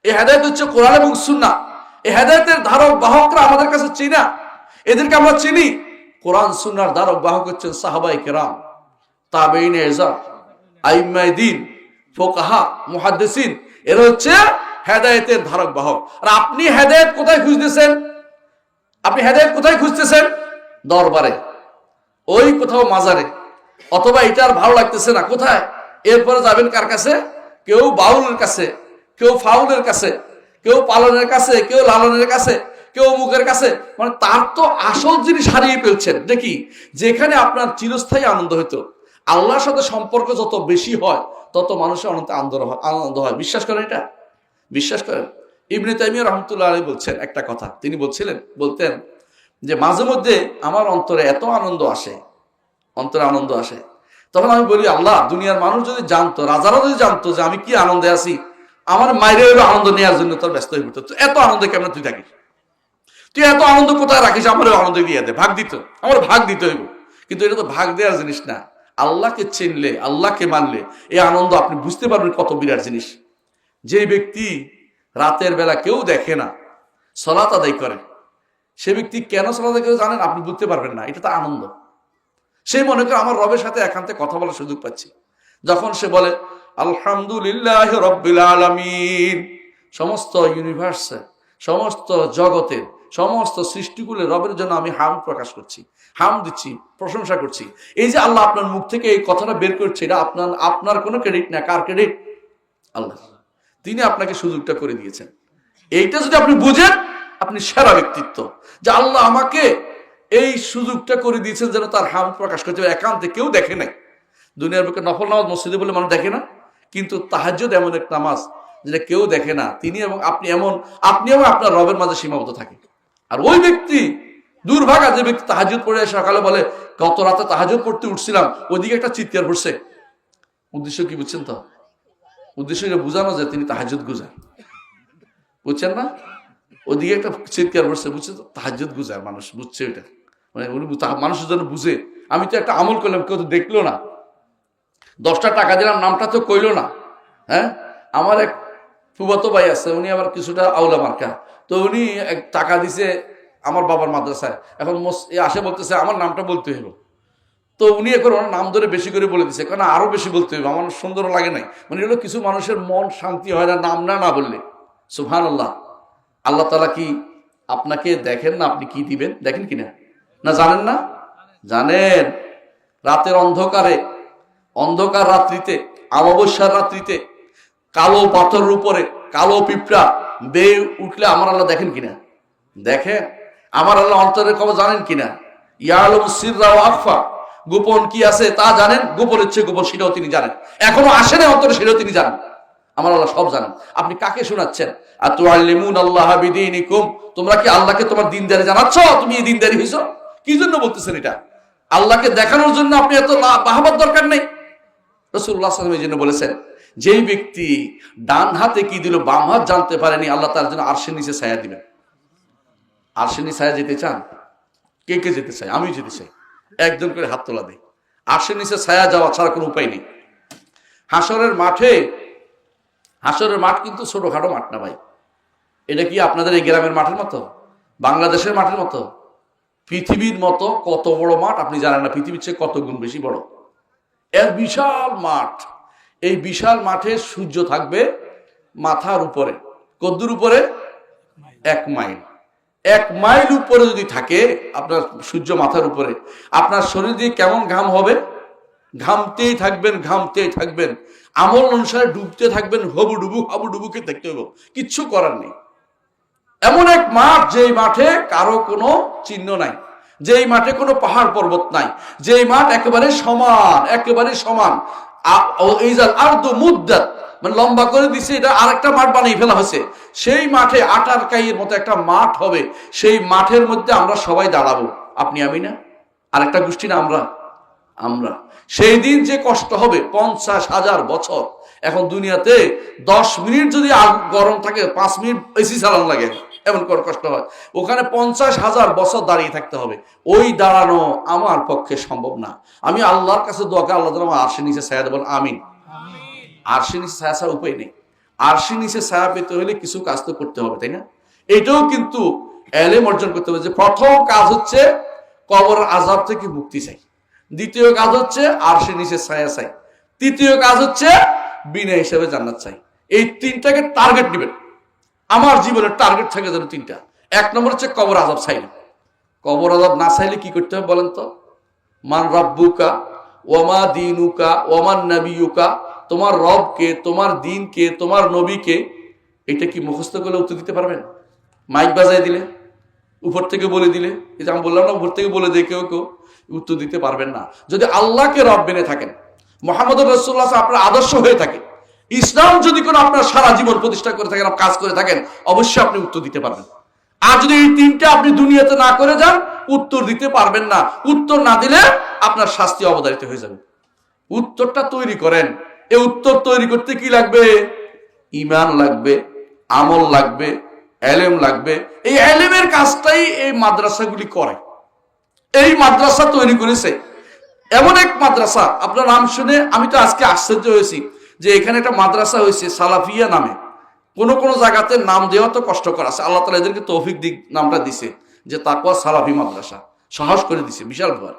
এই হেদায়েত হচ্ছে কোরআন এবং সুন্নাহ। এই হেদায়েতের ধারক বাহকরা আমাদের কাছে চিনা, এদেরকে আমরা চিনি। কোরআন সুন্নাহর ধারক বাহক হচ্ছেন সাহাবায়ে কেরাম, তাবেঈনে ইজাম, আইম্মায়ে দ্বীন, ফুকাহা, মুহাদ্দিসিন। এরা হচ্ছে হেদায়েতের ধারক বাহক। আর আপনি হেদায়েত কোথায় খুঁজতেছেন? আপনি হেদায়েত কোথায় খুঁজতেছেন? দরবারে, ওই কোথাও মাজারে, অথবা এটা আর ভালো লাগতেছে না, কোথায়? এরপরে যাবেন কার কাছে? কেউ বাউলের কাছে, কেউ ফাউলের কাছে, কেউ পালনের কাছে, কেউ লালনের কাছে, কেউ মুখের কাছে। মানে তার তো আসল জিনিস হারিয়ে ফেলছেন। দেখি, যেখানে আপনার চিরস্থায়ী আনন্দ হইতো। আল্লাহর সাথে সম্পর্ক যত বেশি হয় তত মানুষের আনন্দ হয়। বিশ্বাস করেন এটা? বিশ্বাস করেন? ইবনে তাইমিয়া রাহমাতুল্লাহ আলাইহি বলছেন একটা কথা। তিনি বলতেন যে মাঝে মধ্যে আমার অন্তরে এত আনন্দ আসে, অন্তরে আনন্দ আসে, তখন আমি বলি, আল্লাহ, দুনিয়ার মানুষ যদি জানতো, রাজারা যদি জানতো যে আমি কি আনন্দে আছি, আমার মায়ের হইলো আনন্দ নেওয়ার জন্য তোর ব্যস্ত হয়ে পড়তো। এত আনন্দে কেমন তুই থাকিস? তুই এত আনন্দ কোথায় রাখিস? আমার আনন্দ দিয়ে দে, ভাগ দিত, আমার ভাগ দিতে হইব। কিন্তু এটা তো ভাগ দেওয়ার জিনিস না। আল্লাহকে চিনলে, আল্লাহকে মানলে এই আনন্দ আপনি বুঝতে পারবেন কত বিরাট জিনিস। যে ব্যক্তি রাতের বেলা কেউ দেখে না সালাত আদায় করে, সে ব্যক্তি কেন সালাত আদায় করে জানেন? আপনি বুঝতে পারবেন না। এটা তো আনন্দ। সে মনে করে আমার রবের সাথে একান্তে কথা বলার সুযোগ পাচ্ছি। যখন সে বলে আলহামদুলিল্লাহি রাব্বিল আলামিন, সমস্ত ইউনিভার্সে, সমস্ত জগতের, সমস্ত সৃষ্টিকুলে রবের জন্য আমি হাম প্রকাশ করছি, হাম দিচ্ছি, প্রশংসা করছি। এই যে আল্লাহ আপনার মুখ থেকে এই কথাটা বের করছে, এটা আপনার কোনো ক্রেডিট না। কার ক্রেডিট? আল্লাহ। তিনি আপনাকে সুযোগটা করে দিয়েছেন। এইটা যদি আপনি বুঝেন, আপনি সেরা ব্যক্তিত্ব, যে আল্লাহ আমাকে এই সুযোগটা করে দিয়েছেন যেন তার হাম প্রকাশ করতে হবে। একান্তে কেউ দেখে নাই। দুনিয়ার বুকে নফল নামাজ মসজিদে বলে মানুষ দেখে না, কিন্তু তাহাজ্জুদ এমন এক নামাজ যেটা কেউ দেখে না। তিনি এবং আপনি এবং আপনার রবের মাঝে সীমাবদ্ধ থাকে। আর ওই ব্যক্তি দুর্ভাগা, যে ব্যক্তি তাহাজ্জুদ পড়ে সকালে বলে গত রাতে তাহাজ্জুদ পড়তে উঠছিলাম, ওইদিকে একটা চিৎকার পড়ছে। উদ্দেশ্য কি বুঝছেন তো? উদ্দেশ্য এটা বুঝানো যায় তিনি তাহাজ্জুদ গুজার, বুঝছেন না? ওদিকে একটা চিৎকার পড়ছে, বুঝছে তো? তাহাজ্জুদ গুজার মানুষ, বুঝছে ওইটা, মানে উনি মানুষের জন্য বুঝে। আমি তো একটা আমল করলাম, কেউ তো দেখলো না, 10টা টাকা দিলাম, নামটা তো কইলো না। হ্যাঁ, আমার এক ফুফাতো ভাই আছে, উনি আবার কিছুটা আউলা মার্কা, তো উনি টাকা দিছে আমার বাবার মাদ্রাসায়। এখন আসে বলতেছে আমার নামটা বলতে হইব, তো উনি এখন ওনার নাম ধরে বেশি করে বলে দিছে, কারণ আরো বেশি বলতে হইব, আমার সুন্দর লাগে নাই। মানে হলো কিছু মানুষের মন শান্তি হয় না নাম না বললে। সুবহানাল্লাহ। আল্লাহ তাআলা কি আপনাকে দেখেন না? আপনি কি দিবেন দেখেন কিনা? না জানেন না? জানেন। রাতের অন্ধকার রাত্রিতে, অমাবস্যার রাত্রিতে কালো পাথরের উপরে কালো পিঁপড়া বেয়ে উঠলে আমার আল্লাহ দেখেন কিনা? দেখেন। আমার আল্লাহ অন্তরের খবর জানেন কিনা? ইয়ালামু সিররা ওয়া আখফা, গোপন কি আছে তা জানেন, গোপনের চেয়ে গোপন সেটাও তিনি জানেন। এখনো আসে না অন্তরে, সেটাও তিনি জানেন। আমার আল্লাহ সব জানেন। আপনি কাকে শোনাচ্ছেন? আতুআল্লিমুনাল্লাহা বিদীনিকুম, তোমরা কি আল্লাহকে তোমার দিনদারি জানাচ্ছ? তুমি এই দিনদারি হইছো? কি জন্য বলতেছেন এটা? আল্লাহকে দেখানোর জন্য আপনি এত বাহাবার দরকার নেই। রাসূলুল্লাহ সাল্লাল্লাহু আলাইহি ওয়াসাল্লাম এই জন্য বলেছেন, যেই ব্যক্তি ডান হাতে কি দিল বাম হাত জানতে পারেনি, আল্লাহ তার জন্য আরশের নিচে ছায়া দিবেন। আরশের নিচে ছায়া যেতে চান? কে কে যেতে চায়? আমিও যেতে চাই। একজন করে হাত তোলা দেয়। আরশের নিচে ছায়া যাওয়া ছাড়া কোনো উপায় নেই। হাসরের মাঠ কিন্তু ছোটখাটো মাঠ না ভাই। এটা কি আপনাদের এই গ্রামের মাঠের মতো, বাংলাদেশের মাঠের মতো? পৃথিবীর মতো কত বড় মাঠ আপনি জানেন না। পৃথিবীর চেয়ে কত গুণ বেশি বড় এক বিশাল মাঠ। এই বিশাল মাঠে সূর্য থাকবে মাথার উপরে। কদ্দুর উপরে? 1 মাইল। 1 মাইল উপরে যদি থাকে আপনার সূর্য মাথার উপরে, আপনার শরীর দিয়ে কেমন ঘাম হবে? ঘামতেই থাকবেন। আমল অনুসারে ডুবতে থাকবেন, হাবুডুবুকে দেখতে হবে, কিচ্ছু করার নেই। এমন এক মাঠ, যেই মাঠে কারো কোনো চিহ্ন নাই, যেই মাঠে কোনো পাহাড় পর্বত নাই, যেই মাঠ একেবারে সমান। মানে লম্বা করে দিছে, এটা আরেকটা মাঠ বানিয়ে ফেলা হয়েছে। সেই মাঠে আটার কাইয়ের মতো একটা মাঠ হবে, সেই মাঠের মধ্যে আমরা সবাই দাঁড়াবো, আপনি আমি না, আরেকটা গোষ্ঠী না, আমরা সেই দিন যে কষ্ট হবে 50,000 বছর। এখন দুনিয়াতে 10 মিনিট যদি গরম থাকে 5 মিনিট এসি চালানো লাগে, এমন করে কষ্ট হয়। ওখানে 50,000 বছর দাঁড়িয়ে থাকতে হবে। ওই দাঁড়ানো আমার পক্ষে সম্ভব না। আমি আল্লাহর কাছে দোয়া করি, আল্লাহ আমার আরশের নিচে ছায়া দেবেন, আমিন। আরশের নিচে ছায়া ছাড়া উপায় নেই। আরশের নিচে ছায়া পেতে হলে কিছু কাজ তো করতে হবে, তাই না? এটাও কিন্তু এলেম অর্জন করতে হবে যে প্রথম কাজ হচ্ছে কবর আযাব থেকে মুক্তি চাই, দ্বিতীয় কাজ হচ্ছে আরশের নিচে ছায়া চাই, তৃতীয় কাজ হচ্ছে বিনা হিসেবে জান্নাত চাই। এই তিনটাকে টার্গেট নেবেন। আমার জীবনের টার্গেট থাকে যেন তিনটা। 1 নম্বর হচ্ছে কবর আযাব চাই না। কবর আযাব না চাইলে কি করতে হবে বলেন তো? মান রাব্বুকা ওয়ামা দীনুকা ওয়ামান নাবিয়ুকা, তোমার রব কে, তোমার দিন কে, তোমার নবী কে, এটা কি মুখস্থ করলে উত্তর দিতে পারবেন? মাইক বাজায় দিলে, উপর থেকে বলে দিলে, এই যে আমি বললাম না, উপর থেকে বলে দিয়ে কেউ উত্তর দিতে পারবেন না। যদি আল্লাহকে রব মেনে থাকেন, মুহাম্মদ রাসূলুল্লাহ আপনার আদর্শ হয়ে থাকে, ইসলাম যদি কোনো আপনার সারা জীবন প্রতিষ্ঠা করে থাকেন, কাজ করে থাকেন, অবশ্যই আপনি উত্তর দিতে পারবেন। আর যদি এই তিনটা আপনি দুনিয়াতে না করে যান, উত্তর দিতে পারবেন না। উত্তর না দিলে আপনার শাস্তি অবধারিত হয়ে যাবে। উত্তরটা তৈরি করেন। এই উত্তর তৈরি করতে কি লাগবে? ঈমান লাগবে, আমল লাগবে, এলেম লাগবে। এই এলেমের কাজটাই এই মাদ্রাসাগুলি করে। এই মাদ্রাসা তৈরি করেছে এমন এক মাদ্রাসা, আপনার নাম শুনে আমি তো আজকে আশ্চর্য হয়েছি যে এখানে একটা মাদ্রাসা হয়েছে সালাফিয়া নামে। কোন কোন জায়গাতে নাম দেওয়া তো কষ্টকর আছে, আল্লাহ তাআলা এদেরকে তৌফিক দিক নামটা দিছে যে তাকওয়া সালাফি মাদ্রাসা, সাহস করে দিছে, বিশাল ব্যাপার।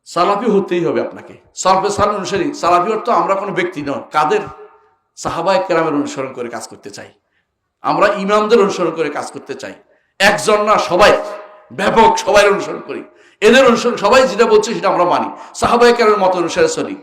সালাফি হতেই হবে আপনাকে, সালফে সালেহ অনুসারী। সালাফি অর্থ আমরা কোনো ব্যক্তি নয়, কাদের? সাহাবায়ে কেরামের অনুসরণ করে কাজ করতে চাই আমরা, ইমামদের অনুসরণ করে কাজ করতে চাই। একজন না, সবাই, ব্যাপক সবাই অনুসরণ করি। এদের অনুসরণ, সবাই যেটা বলছে সেটা আমরা মানি। সাহাবায়ে কেরামের মত অনুসারে চলি,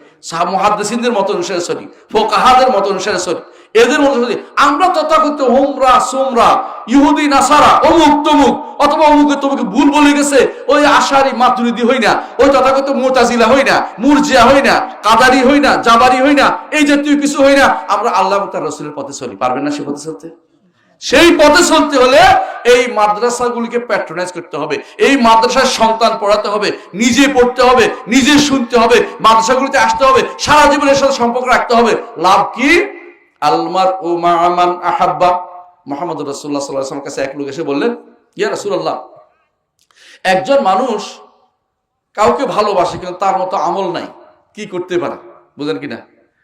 মুহাদ্দিসিনদের মত অনুসারে চলি, ফুকাহাদের মত অনুসারে চলি, এদের মত চলি। আমরা তথাকথিত হোমরা সোমরা ইহুদি নাসারা অমুক তমুক অথবা অমুকে তমুকে ভুল বলে গেছে, ওই আশারি মাতুরিদি হই না, ওই তথাকথিত মুতাজিলা হই না, মুরজিয়া হই না, কাদারি হই না, জাবারি হই না, এই জাতীয় কিছু হই না। আমরা আল্লাহ এবং তার রাসূলের পথে চলি। পারবেন না সে পথে চলতে? সেই পথে চলতে হলে এই মাদ্রাসাগুলিকে প্যাট্রোনাইজ করতে হবে, এই মাদ্রাসার সন্তান পড়াতে হবে, নিজে পড়তে হবে, নিজে শুনতে হবে, মাদ্রাসাগুলিতে আসতে হবে, সারা জীবনের সাথে সম্পর্ক রাখতে হবে। লাভ কি? আলমার ও মান আহাব্বা। মুহাম্মদ রাসূলুল্লাহ সাল্লাল্লাহু আলাইহি ওয়াসাল্লামের কাছে এক লোক এসে বললেন, ইয়া রাসূলুল্লাহ, একজন মানুষ কাউকে ভালোবাসে কিন্তু তার মতো আমল নাই, কি করতে পারে? বুঝেন কিনা?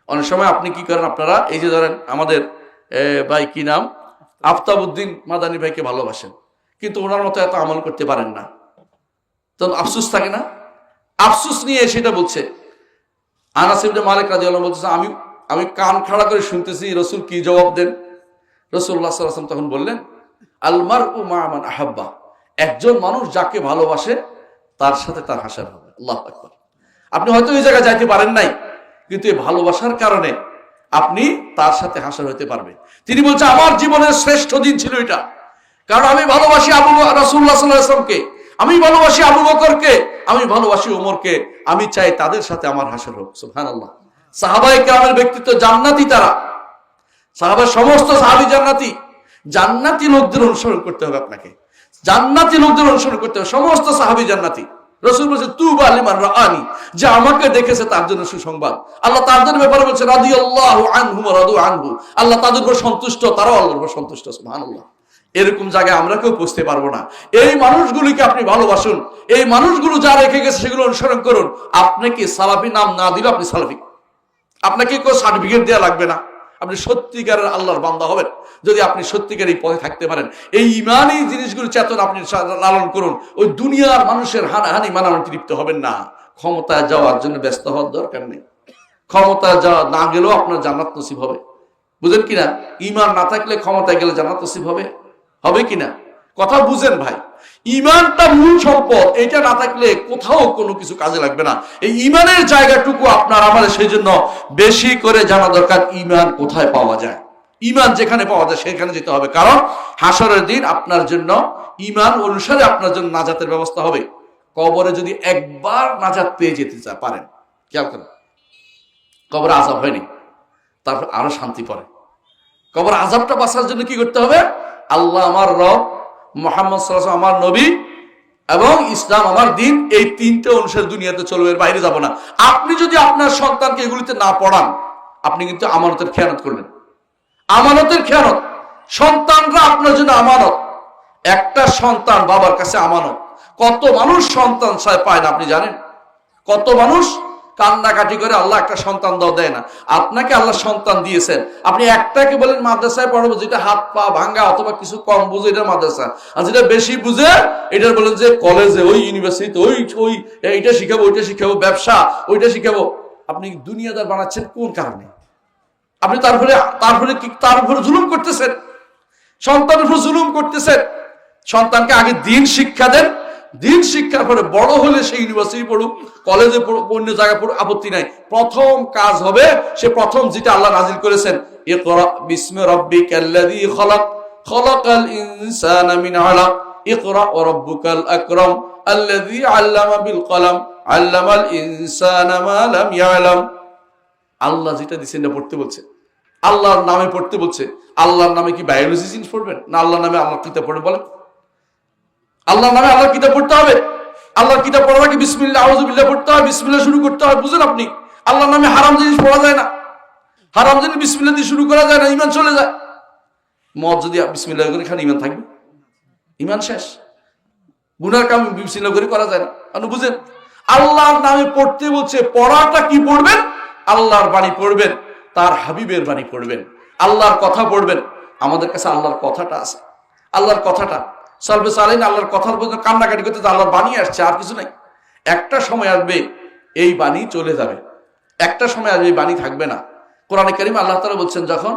অনেক সময় আপনি কি করেন, আপনারা এই যে ধরেন আমাদের ভাই কি নাম, আফতাবউদ্দিন মাদানী ভাইকে ভালোবাসেন, কিন্তু ওনার মতো এত আমল করতে পারেন না, তখন আফসোস থাকে না? আফসোস নিয়ে সেটা বলছে। আনাস ইবনে মালিক রাদিয়াল্লাহু আনহু বলতেছে, আমি কান খাড়া করে শুনতেছি রাসূল কি জবাব দেন। রাসূলুল্লাহ সাল্লাল্লাহু আলাইহি ওয়াসাল্লাম তখন বললেন, আল মারউ মা মান আহাব্বা, একজন মানুষ যাকে ভালোবাসে তার সাথে তার হাসর হবে। আল্লাহু আকবার। আপনি হয়তো ওই জায়গায় যাইতে পারেন নাই, কিন্তু এই ভালোবাসার কারণে আপনি তার সাথে হাসর হতে পারবেন। তিনি বলছেন, আমার জীবনের শ্রেষ্ঠ দিন ছিল এটা, কারণ আমি ভালোবাসি রাসূলুল্লাহ সাল্লাল্লাহু আলাইহি ওয়াসাল্লামকে, আমি ভালোবাসি আবু বকরকে, আমি ভালোবাসি ওমরকে, আমি চাই তাদের সাথে আমার হাসর হোক। সুবহানাল্লাহ। সাহাবায়ে কেরামের ব্যক্তিত্ব জান্নাতি, তারা সাহাবার সমস্ত সাহাবী জান্নাতি। জান্নাতি লোকদের অনুসরণ করতে হবে আপনাকে, জান্নাতি লোকদের অনুসরণ করতে হবে। সমস্ত সাহাবী জান্নাতি। রাসূল বলেছেন, তুবা লিমান রাআনি, যে আমাকে দেখেছে তার জন্য সুসংবাদ। আল্লাহ তাদের ব্যাপারে বলছেন, রাদিয়াল্লাহু আনহু ওয়া রাদু আনহু, আল্লাহ তাদের উপর সন্তুষ্ট, তারাও আল্লাহর উপর সন্তুষ্ট। সুবহানাল্লাহ। এরকম জায়গায় আমরা কেউ পৌঁছতে পারবো না। এই মানুষগুলিকে আপনি ভালোবাসুন, এই মানুষগুলো যা রেখে গেছে সেগুলো অনুসরণ করুন। আপনাকে সালাফি নাম না দিলে আপনি সালাফি, আপনাকে কেউ সার্টিফিকেট দেওয়া লাগবে না। আপনি সত্যিকারের আল্লাহর বান্দা হবেন যদি আপনি সত্যিকার এই পথে থাকতে পারেন। এই ইমানি জিনিসগুলো চেতন আপনি লালন করুন। ওই দুনিয়ার মানুষের হানাহানি মানানো তৃপ্ত হবেন না। ক্ষমতায় যাওয়ার জন্য ব্যস্ত হওয়ার দরকার নেই। ক্ষমতায় যাওয়া না গেলেও আপনার জান্নাত নসিব হবে। বুঝেন কিনা? ইমান না থাকলে ক্ষমতায় গেলে জান্নাত নসিব হবে, হবে কিনা? কথা বুঝেন ভাই। ইমানটা মূল সম্পদ, এটা না থাকলে কোথাও কোনো কিছু কাজে লাগবে না। এই ইমানের জায়গাটুকু আপনার আমাদের সেই জন্য বেশি করে জানা দরকার, ইমান কোথায় পাওয়া যায়। ইমান যেখানে পাওয়া যায় সেখানে যেতে হবে, কারণ হাসরের দিন আপনার জন্য ইমান অনুসারে আপনার জন্য নাজাতের ব্যবস্থা হবে। কবরে যদি একবার নাজাত পেয়ে যেতে পারেন, খেয়াল করেন, কবরে আযাব হয়নি, তারপর আরো শান্তি পড়ে। কবর আযাবটা বাঁচার জন্য কি করতে হবে? আল্লাহ আমার রব, মুহাম্মদ সাল্লাল্লাহু আলাইহি ওয়াসাল্লাম আমার নবী এবং ইসলাম আমার দিন, এই তিনটে অনুসারে দুনিয়াতে চলবে, এর বাইরে যাব না। আপনি যদি আপনার সন্তানকে এগুলিতে না পড়ান, আপনি কিন্তু আমানতের খেয়ানত করলেন। আমানতের খেয়ানত। সন্তানরা আপনার জন্য আমানত। একটা সন্তান বাবার কাছে আমানত। কত মানুষ সন্তান পায় না আপনি জানেন? কত মানুষ কান্নাকাটি করে আল্লাহ একটা সন্তান দাও দেয় না। আপনাকে আল্লাহ সন্তান দিয়েছেন, আপনি একটাকে বলেন মাদ্রাসায় পড়াবো, যেটা হাত পা ভাঙ্গা অথবা কিছু কম বুঝে এটা মাদ্রাসা, আর যেটা বেশি বুঝে এটা বলেন যে কলেজে, ওই ইউনিভার্সিটিতে, ওই এইটা শিখাবো, ওইটা শিখাবো, ব্যবসা ওইটা শিখাবো। আপনি দুনিয়াদার বানাচ্ছেন কোন কারণে? আপনি তার উপরে জুলুম করতেছেন, সন্তানের উপর জুলুম করতেছেন। সন্তানকে আগে দিন শিক্ষা দেন, দিন শিক্ষার পরে বড় হলে সে ইউনিভার্সিটি পড়ুক, কলেজে পড়ুক, অন্য জায়গায় পড়ুক, আপত্তি নাই। প্রথম কাজ হবে সে প্রথম যেটা আল্লাহ নাজিল করেছেন, ইকরা বিসমি রাব্বিকাল্লাযী খালাক, খালাকাল ইনসানা মিন আলাক, ইকরা ওয়া রাব্বুকাল আকরাম আল্লাযী আল্লামা বিল কলম আল্লামাল ইনসানা মা লাম ইয়ালাম। আল্লাহ যেটা দিয়েছেন এটা পড়তে বলছে, আল্লাহর নামে পড়তে বলছে। আল্লাহর নামে কি বায়োলজি জিনিস পড়বেন না? আল্লাহর নামে আল্লাহর কিতাব পড়ে বলেন? আল্লাহর নামে আল্লাহর কিতাব পড়তে হবে। আল্লাহর কিতাব পড়ার আগে বিসমিল্লাহ আউযু বিল্লাহ পড়তে হয়, বিসমিল্লাহ শুরু করতে হয়। বুঝেন আপনি? আল্লাহর নামে হারাম জিনিস পড়া যায় না, হারাম জিনিস বিসমিল্লাহ দিয়ে শুরু করা যায় না, ঈমান চলে যায়। মদ যদি বিসমিল্লাহ করে খান, ঈমান থাকবে? ঈমান শেষ। গুনার কাম বিসমিল্লাহ করে করা যায় না। আপনি বুঝেন? আল্লাহর নামে পড়তে বলছে। পড়াটা কি পড়বেন? আল্লাহর বাণী পড়বেন, তার হাবিবের বাণী পড়বেন, আল্লাহর কথা পড়বেন। আমাদের কাছে আল্লাহর কথাটা আছে, আল্লাহর কথাটা সালবে সালেন, আল্লাহর কথার মধ্যে কান্নাকাটি করতে আল্লাহর বাণী আসছে, আর কিছু নাই। একটা সময় আসবে এই বাণী চলে যাবে, একটা সময় আসবে এই বাণী থাকবে না। কোরআনে কারীমে আল্লাহ তাআলা বলছেন, যখন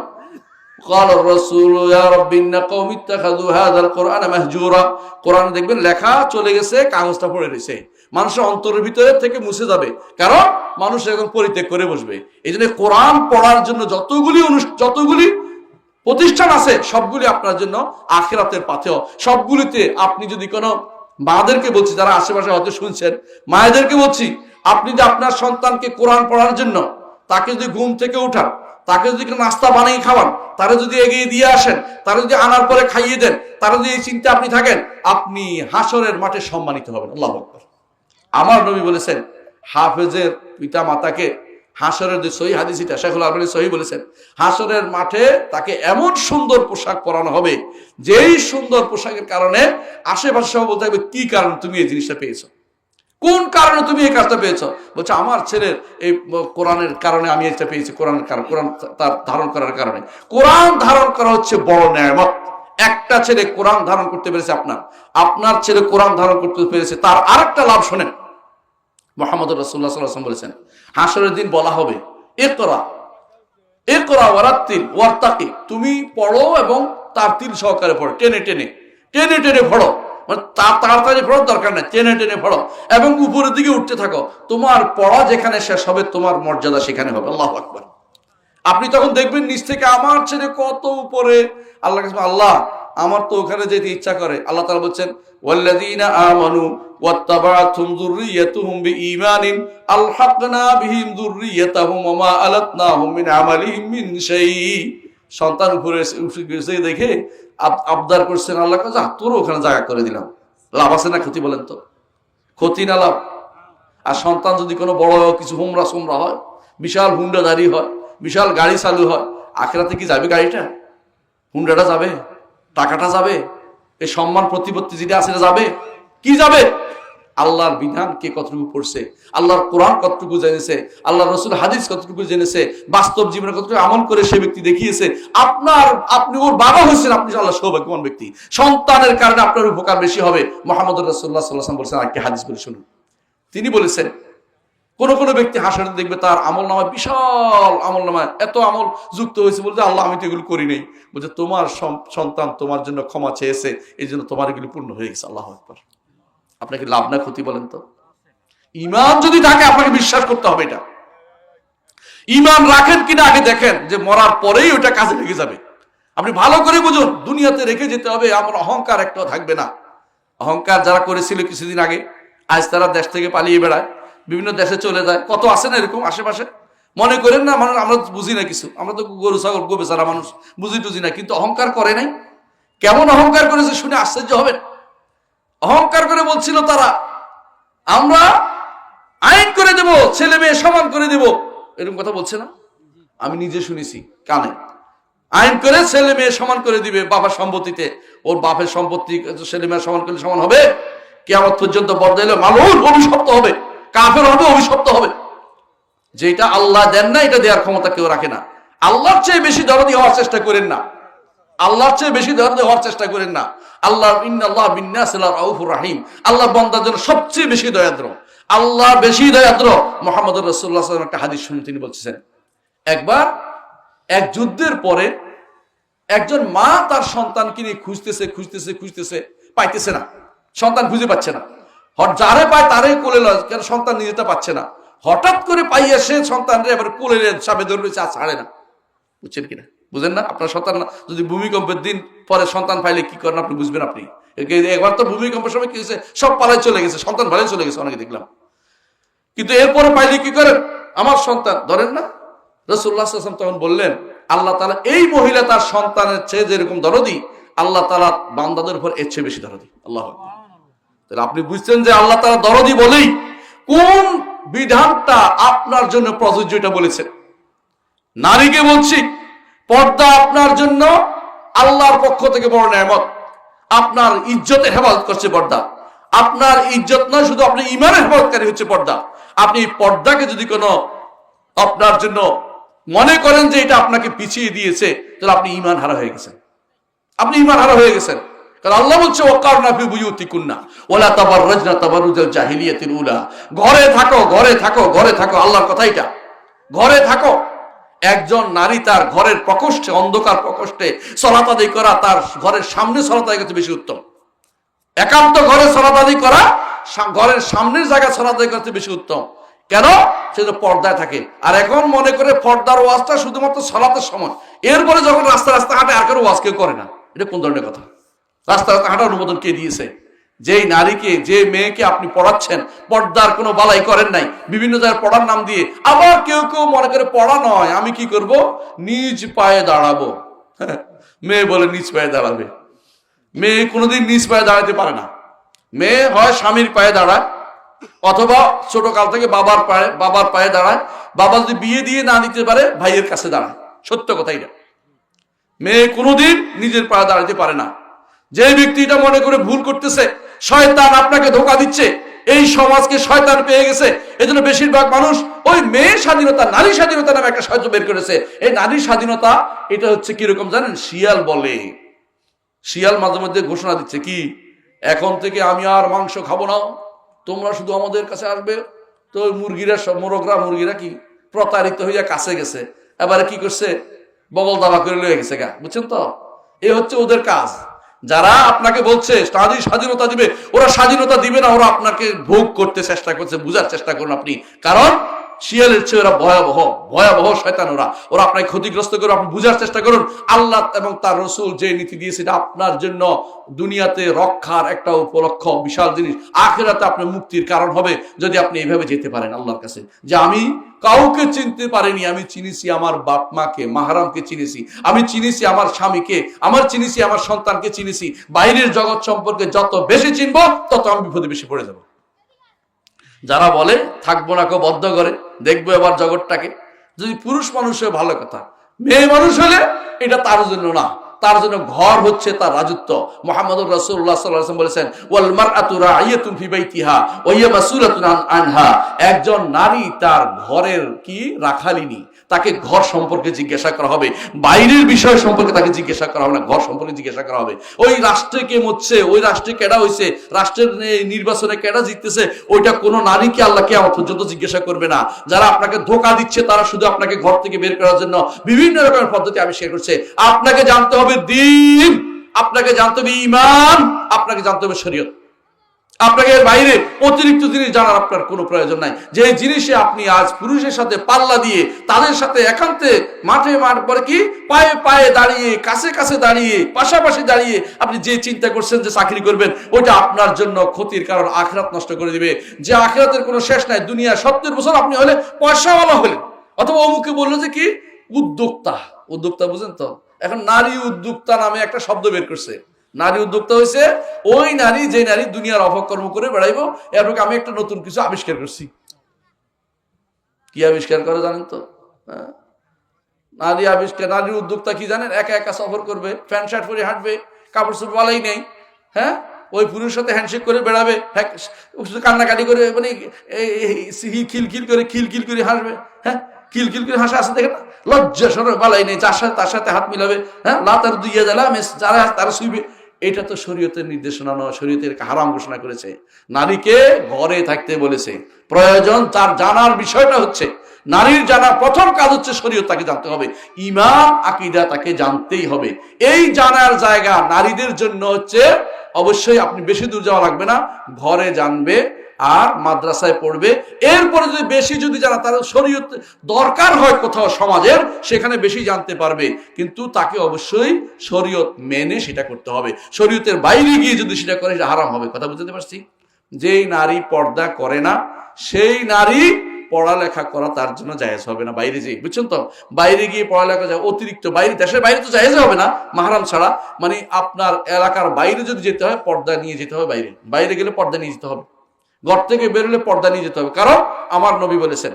قال الرسول يا رب ان قوم اتخذوا هذا القرآن مهجورا, কোরআন দেখবেন লেখা চলে গেছে, কাগজটা পড়ে রয়েছে, মানুষের অন্তরের ভিতরে থেকে মুছে যাবে, কারণ মানুষ এখন পরিত্যাগ করে বসবে। এই জন্য কোরআন পড়ার জন্য যতগুলি প্রতিষ্ঠান আছে সবগুলি আপনার জন্য আখিরাতের পাথেয়। সবগুলিতে আপনি যদি কোনো মাদেরকে বলছি, যারা আশেপাশে হয়তো শুনছেন, মায়েদেরকে বলছি, আপনি যদি আপনার সন্তানকে কোরআন পড়ার জন্য তাকে যদি ঘুম থেকে উঠান, তাকে যদি নাস্তা বানিয়ে খাওয়ান, তারা যদি এগিয়ে দিয়ে আসেন, তারা যদি আনার পরে খাইয়ে দেন, তারা যদি এই চিন্তা আপনি থাকেন, আপনি হাসরের মাঠে সম্মানিত হবেন। আল্লাহু আকবার। আমার নবী বলেছেন, হাফেজের পিতা মাতাকে হাসরের যে সহিহ হাদিস, এটা শেখুল আলবানী সহিহ বলেছেন, হাসরের মাঠে তাকে এমন সুন্দর পোশাক পরানো হবে, যেই সুন্দর পোশাকের কারণে আশেপাশে সব বলতে হবে, কি কারণে তুমি এই জিনিসটা পেয়েছো, কোন কারণে তুমি এই কাজটা পেয়েছো? বলছে, আমার ছেলের এই কোরআনের কারণে আমি এটা পেয়েছি, কোরআনের কারণে, কোরআন তার ধারণ করার কারণে। কোরআন ধারণ করা হচ্ছে বড় নেয়ামত। একটা ছেলে কোরআন ধারণ করতে পেরেছে, আপনার ছেলে কোরআন ধারণ করতে পেরেছে, তার আরেকটা লাভ শোনেন। মুহাম্মদ রাসূলুল্লাহ সাল্লাল্লাহু আলাইহি ওয়াসাল্লাম বলেছেন, হাসরের দিন বলা হবে, ইকরা ইকরা ওয়ারাত্তিল ওয়ারতাকি, তুমি পড়ো এবং তার তিল সহকারে পড়ো, টেনে টেনে পড়ো, মানে তাড়াতাড়ি পড়ার দরকার নেই, টেনে টেনে পড়ো এবং উপরের দিকে উঠতে থাকো। তোমার পড়া যেখানে শেষ হবে, তোমার মর্যাদা সেখানে হবে। আল্লাহু আকবার। আপনি তখন দেখবেন নিচ থেকে আমার ছেলে কত উপরে। আল্লাহ কাছে, আল্লাহ আমার তো ওখানে যেতে ইচ্ছা করে। আল্লাহ তাআলা বলছেন, ওয়াল্লাযীনা আমানু ওয়াত্তাবাআতুহুম যুররিয়্যাতুহুম বিঈমানিন আলহাকনা বিহিম যুররিয়্যাতাহুম ওয়া মা আলাতনাহুম মিন আমালিহিম মিন শাই। সন্তান উপরে গেছে দেখে আবদার করছেন, আল্লাহ কাছে, তোর ওখানে জায়গা করে দিলাম। লাভ আছে না ক্ষতি? বলেন তো, ক্ষতি না লাভ? আর সন্তান যদি কোনো বড় কিছু হোমরা সোমরা হয়, বিশাল হুন্ডাধারী হয়, বিশাল গাড়ি চালু হয়, আখিরাতে কি যাবে গাড়িটা? হুন্ডাটা যাবে? টাকাটা যাবে? এই সম্মান প্রতিপত্তি যেটা আছে যাবে? কি যাবে? আল্লাহর বিধান কে কতটুকু পড়ছে, আল্লাহর কোরআন কতটুকু জেনেছে, আল্লাহর রাসূল হাদিস কতটুকু জেনেছে, বাস্তব জীবনে কতটুকু আমল করে সে ব্যক্তি দেখিয়েছে। আপনি ওর বাবা হয়েছেন, আপনি আল্লাহ সৌভাগ্যবান ব্যক্তি। সন্তানের কারণে আপনার উপকার বেশি হবে। মুহাম্মদ রাসূলুল্লাহ সাল্লাল্লাহু আলাইহি ওয়াসাল্লাম বলেছেন, আরেকটি হাদিস বলে শুনুন। তিনি বলেছেন, কোন ব্যক্তি হাসরে দেখবে তার আমল নামায়, বিশাল আমল নামায় এত আমল যুক্ত হয়েছে, বলতে আল্লাহ আমি তো এগুলো করি নাই। বলছে, তোমার সন্তান তোমার জন্য ক্ষমা চেয়েছে, এই জন্য তোমার এগুলি পূর্ণ হয়ে গেছে। আল্লাহু আকবার। আপনাকে লাভ না ক্ষতি বলেন তো? ঈমান যদি থাকে আপনাকে বিশ্বাস করতে হবে এটা। ঈমান রাখেন কিনা আগে দেখেন, যে মরার পরেই ওটা কাজে লেগে যাবে। আপনি ভালো করে বুঝুন, দুনিয়াতে রেখে যেতে হবে, আমার অহংকার একটাও থাকবে না। অহংকার যারা করেছিল কিছুদিন আগে, আজ তারা দেশ থেকে পালিয়ে বেড়ায়, বিভিন্ন দেশে চলে যায়। কত আছে না এরকম আশেপাশে? মনে করেন না মানুষ, আমরা বুঝি না কিছু, আমরা তো গরু ছাগল গোবেচারা মানুষ, বুঝি টুঝি না, কিন্তু অহংকার করে নাই। কেমন অহংকার করেছে শুনে আশ্চর্য হবেন। অহংকার করে বলছিল তারা, আমরা আইন করে দেব, ছেলে মেয়ে সমান করে দেব, এরকম কথা বলছে না? আমি নিজে শুনেছি কানে। আইন করে ছেলে মেয়ে সমান করে দিবে বাবার সম্পত্তিতে, ওর বাপের সম্পত্তি ছেলে মেয়ে সমান করলে সমান হবে? কিয়ামত পর্যন্ত বদলাইলে মালউন, অভিশপ্ত হবে, কাফের হবে, অভিশপ্ত হবে। যেটা আল্লাহ দেন না এটা দেওয়ার ক্ষমতা কেউ রাখে না। আল্লাহর চেয়ে বেশি দরদি হওয়ার চেষ্টা করেন না, আল্লাহর চেয়ে বেশি দরদি হওয়ার চেষ্টা করেন না। আল্লাহ ইন্নাল্লাহ বিন্নাসি লারাউফুর রাহিম, আল্লাহ বান্দার জন্য সবচেয়ে বেশি দয়াদ্র, আল্লাহ বেশি দয়াদ্র। মুহাম্মদুর রাসূলুল্লাহ সাল্লাল্লাহু আলাইহি ওয়াসাল্লাম একটা হাদিস শুনে তিনি বলছেন, একবার এক যুদ্ধের পরে একজন মা তার সন্তানকে নিয়ে খুঁজতেছে, পাইতেছে না, সন্তান খুঁজে পাচ্ছে না। যারে পায় তারে কোলে লয়, কেন সন্তান নিজেটা পাচ্ছে না। হঠাৎ করে পাইয়া সে সন্তানরে এবার কোলে চাপে ধরবে, আর ছাড়ে না। বুঝছেন কিনা? বুঝেন না? আপনার সন্তান যদি ভূমিকম্পের দিন পরে সন্তান পাইলে কি করেন আপনি বুঝবেন। আপনি একবার তো ভূমিকম্পের সময় কি হয়েছে, সব পালায় চলে গেছে, সন্তান ভালোই চলে গেছে, অনেকে দেখলাম। কিন্তু এরপরে পাইলে কি করেন? আমার সন্তান ধরেন না। রাসূলুল্লাহ সাল্লাল্লাহু আলাইহি ওয়াসাল্লাম তখন বললেন, আল্লাহ তাআলা এই মহিলা তার সন্তানের চেয়ে যেরকম দরদি, আল্লাহ তাআলা বান্দাদের উপর এর চেয়ে বেশি দরদি। আল্লাহু আকবার। তাহলে আপনি বুঝছেন যে আল্লাহ তাআলা দরদি বলেই কোন বিধানটা আপনার জন্য প্রযোজ্য এটা বলেছেন। নারীকে বলছি, পর্দা আপনার জন্য আল্লাহর পক্ষ থেকে বড় নেয়ামত। আপনার ইজ্জতের হেফাজত করছে পর্দা। আপনার ইজ্জত নয়, শুধু আপনি ঈমানের হেফাজতকারী হচ্ছে পর্দা। আপনি পর্দাকে যদি কোনো আপনার জন্য মনে করেন যে এটা আপনাকে পিছিয়ে দিয়েছে, তাহলে আপনি ঈমান হারা হয়ে গেছেন, আপনি ঈমান হারা হয়ে গেছেন। কারণ আল্লাহ বলছে ওয়াকারনা ফি বুয়ুতিকুন্না ওয়ালা তাবাররাজনা তাবাররুজাল জাহিলিয়াতিল উলা, ঘরে থাকো, ঘরে থাকো, ঘরে থাকো। আল্লাহর কথা এটা, ঘরে থাকো। একজন নারী তার ঘরের প্রকোষ্ঠে, অন্ধকার প্রকোষ্ঠে সালাত আদায় করা, তার ঘরের সামনে সালাত আদায় করতে বেশি উত্তম। একান্ত ঘরে সালাত আদায় করা, ঘরের সামনের জায়গায় সালাত আদায় করতে বেশি উত্তম। কেন? সে তো পর্দায় থাকে। আর এখন মনে করে পর্দার ওয়াজটা শুধুমাত্র সালাতের সময়, এরপরে যখন রাস্তা রাস্তা হাঁটে আর কারো ওয়াজ কেউ করে না। এটা কোন ধরনের কথা? রাস্তা রাস্তা হাঁটার অনুমোদন কে দিয়েছে? যেই নারীকে, যে মেয়েকে আপনি পড়াচ্ছেন, পর্দার কোনো বালাই করেন নাই, বিভিন্ন জায়গায় পড়ার নাম দিয়ে। আবার কেউ কেউ মনে করে পড়া নয়, আমি কি করব, নিজ পায়ে দাঁড়াবো। মেয়ে বলে নিজ পায়ে দাঁড়াবে। মেয়ে কোনোদিন নিজ পায়ে দাঁড়াতে পারে না। মেয়ে হয় স্বামীর পায়ে দাঁড়ায়, অথবা ছোট কাল থেকে বাবার পায়ে দাঁড়ায়। বাবা যদি বিয়ে দিয়ে না দিতে পারে, ভাইয়ের কাছে দাঁড়ায়। সত্য কথা এটা। মেয়ে কোনোদিন নিজের পায়ে দাঁড়াতে পারে না। যে ব্যক্তিটা মনে করে ভুল করতেছে, শয়তান আপনাকে ধোঁকা দিচ্ছে, এই সমাজকে শয়তান পেয়ে গেছে। এজন্য বেশিরভাগ মানুষ ওই মেয়ে স্বাধীনতা, নারী স্বাধীনতা নামে একটা শব্দ বের করেছে। এই নারী স্বাধীনতা এটা হচ্ছে কিরকম জানেন? শিয়াল বলে। শিয়াল মাঝে মধ্যে ঘোষণা দিচ্ছে কি, এখন থেকে আমি আর মাংস খাবো না, তোমরা শুধু আমাদের কাছে আসবে। তো মুরগিরা, সব মুরগিরা কি প্রতারিত হইয়া কাছে গেছে, এবারে কি করছে, বগল দাবা করে লয়ে গেছে গা। বুঝছেন তো? এ হচ্ছে ওদের কাজ। যারা আপনাকে বলছে স্বাধীনতা দিবে, ওরা স্বাধীনতা দিবে না, ওরা আপনাকে ভোগ করতে চেষ্টা করছে। বুঝার চেষ্টা করুন আপনি, কারণ শিয়ালের চেয়ে ওরা ভয়াবহ শয়তান। ওরা আপনাকে ক্ষতিগ্রস্ত করে। আপনি বুঝার চেষ্টা করুন, আল্লাহ এবং তার রসুল যে নীতি দিয়েছে এটা আপনার জন্য দুনিয়াতে রক্ষার একটা উপলক্ষ, বিশাল জিনিস। আখিরাতে আপনার মুক্তির কারণ হবে যদি আপনি এইভাবে যেতে পারেন আল্লাহর কাছে, যে আমি কাউকে চিনতে পারিনি, আমি চিনেছি আমার বাপ মাকে, মাহারামকে চিনেছি, আমি চিনেছি আমার স্বামীকে, চিনেছি আমার সন্তানকে চিনেছি। বাইরের জগৎ সম্পর্কে যত বেশি চিনবো, তত আমি বিপদে বেশি পড়ে যাব। যারা বলে থাকবো না কেউ বদ্ধ করে, দেখবো এবার জগৎটাকে, যদি পুরুষ মানুষ হয়ে ভালো কথা, মেয়ে মানুষ হলে এটা তার জন্য না, তার জন্য ঘর হচ্ছে তার রাজত্ব। মুহাম্মদুর রাসূলুল্লাহ সাল্লাল্লাহু আলাইহি ওয়াসাল্লাম বলেছেন, ওয়াল মারআতু রাইয়াতুন ফি বাইতিহা ওয়া হিয়া মাসউলাতুন আনহা। একজন নারী তার ঘরের কি রাখালিনী, তাকে ঘর সম্পর্কে জিজ্ঞাসা করা হবে, বাইরের বিষয় সম্পর্কে তাকে জিজ্ঞাসা করা হবে না, ঘর সম্পর্কে জিজ্ঞাসা করা হবে। ওই রাষ্ট্রে কে মরছে, ওই রাষ্ট্রে কেডা হয়েছে, রাষ্ট্রের নির্বাচনে কেডা জিততেছে, ওইটা কোনো নারীকে আল্লাহ কিয়ামত পর্যন্ত জিজ্ঞাসা করবে না। যারা আপনাকে ধোঁকা দিচ্ছে, তারা শুধু আপনাকে ঘর থেকে বের করার জন্য বিভিন্ন রকমের পদ্ধতি আবিষ্কার করছে। আপনাকে জানতে হবে দ্বীন, আপনাকে জানতে হবে ঈমান, আপনাকে জানতে হবে শরীয়ত। আপনাকে এর বাইরে অতিরিক্ত জিনিস জানার আপনার কোনো প্রয়োজন নাই। যে জিনিসে আপনি আজ পুরুষের সাথে পাল্লা দিয়ে, তাদের সাথে একান্তে মাঠে পরে কি পায়ে পায়ে দাঁড়িয়ে, কাছে কাছে দাঁড়িয়ে, পাশাপাশি দাঁড়িয়ে আপনি যে চিন্তা করছেন যে চাকরি করবেন, ওইটা আপনার জন্য ক্ষতির কারণ, আখিরাত নষ্ট করে দিবে। যে আখিরাতের কোনো শেষ নাই। দুনিয়া 70 বছর আপনি হলে পয়সাওয়ালা হলেন, অথবা অমুকে বললো যে কি উদ্যোক্তা, উদ্যোক্তা বুঝেন তো, এখন নারী উদ্যোক্তা নামে একটা শব্দ বের করছে। নারী উদ্যোক্তা হয়েছে ওই নারী যে নারী দুনিয়ার অপকর্ম করে বেড়াইবো, এরপর আমি একটা নতুন কিছু আবিষ্কার করছি। কি আবিষ্কার করে জানেন তো? নারী আবিষ্কার, নারীর উদ্যোক্তা কি জানেন? একা একা সফর করবে, প্যান্ট শার্ট পরে হাঁটবে, কাপড় চোপড় বালাই নেই, হ্যাঁ, ওই পুরুষের সাথে হ্যান্ডশেক করে বেড়াবে, কান্নাকাটি করে, মানে খিলখিল করে খিলখিল করে হাসবে, হ্যাঁ, খিলখিল করে হাসা আছে দেখেন না, লজ্জা সর বালাই নেই, যার সাথে তার সাথে হাত মিলাবে, হ্যাঁ, লাতার দুইয়া জ্বালা যারা তারা শুইবে। এটা তো শরীয়তের নির্দেশনা নয়, শরীয়তের হারাম ঘোষণা করেছে। নারীকে ঘরে থাকতে বলেছে। প্রয়োজন তার জানার বিষয়টা হচ্ছে, নারীর জানা প্রথম কাজ হচ্ছে শরীয়ত তাকে জানতে হবে, ঈমান আকীদা তাকে জানতেই হবে। এই জানার জায়গা নারীদের জন্য হচ্ছে, অবশ্যই আপনি বেশি দূর যাওয়া লাগবে না, ঘরে জানবে আর মাদ্রাসায় পড়বে। এরপরে যদি বেশি যদি জানা তার শরীয়ত দরকার হয় কোথাও সমাজের, সেখানে বেশি জানতে পারবে, কিন্তু তাকে অবশ্যই শরীয়ত মেনে সেটা করতে হবে। শরীয়তের বাইরে গিয়ে যদি সেটা করে সেটা হারাম হবে। কথা বুঝতে পারছি? যেই নারী পর্দা করে না সেই নারী পড়ালেখা করা তার জন্য জায়েজ হবে না। বাইরে যেয়ে, বুঝছেন তো, বাইরে গিয়ে পড়ালেখা যায় অতিরিক্ত, বাইরে দেশের বাইরে তো জায়েজ হবে না মাহরাম ছাড়া, মানে আপনার এলাকার বাইরে যদি যেতে হয় পর্দা নিয়ে যেতে হবে। বাইরে বাইরে গেলে পর্দা নিয়ে যেতে হবে, ঘর থেকে বেরোলে পর্দা নিয়ে যেতে হবে। কারণ আমার নবী বলেছেন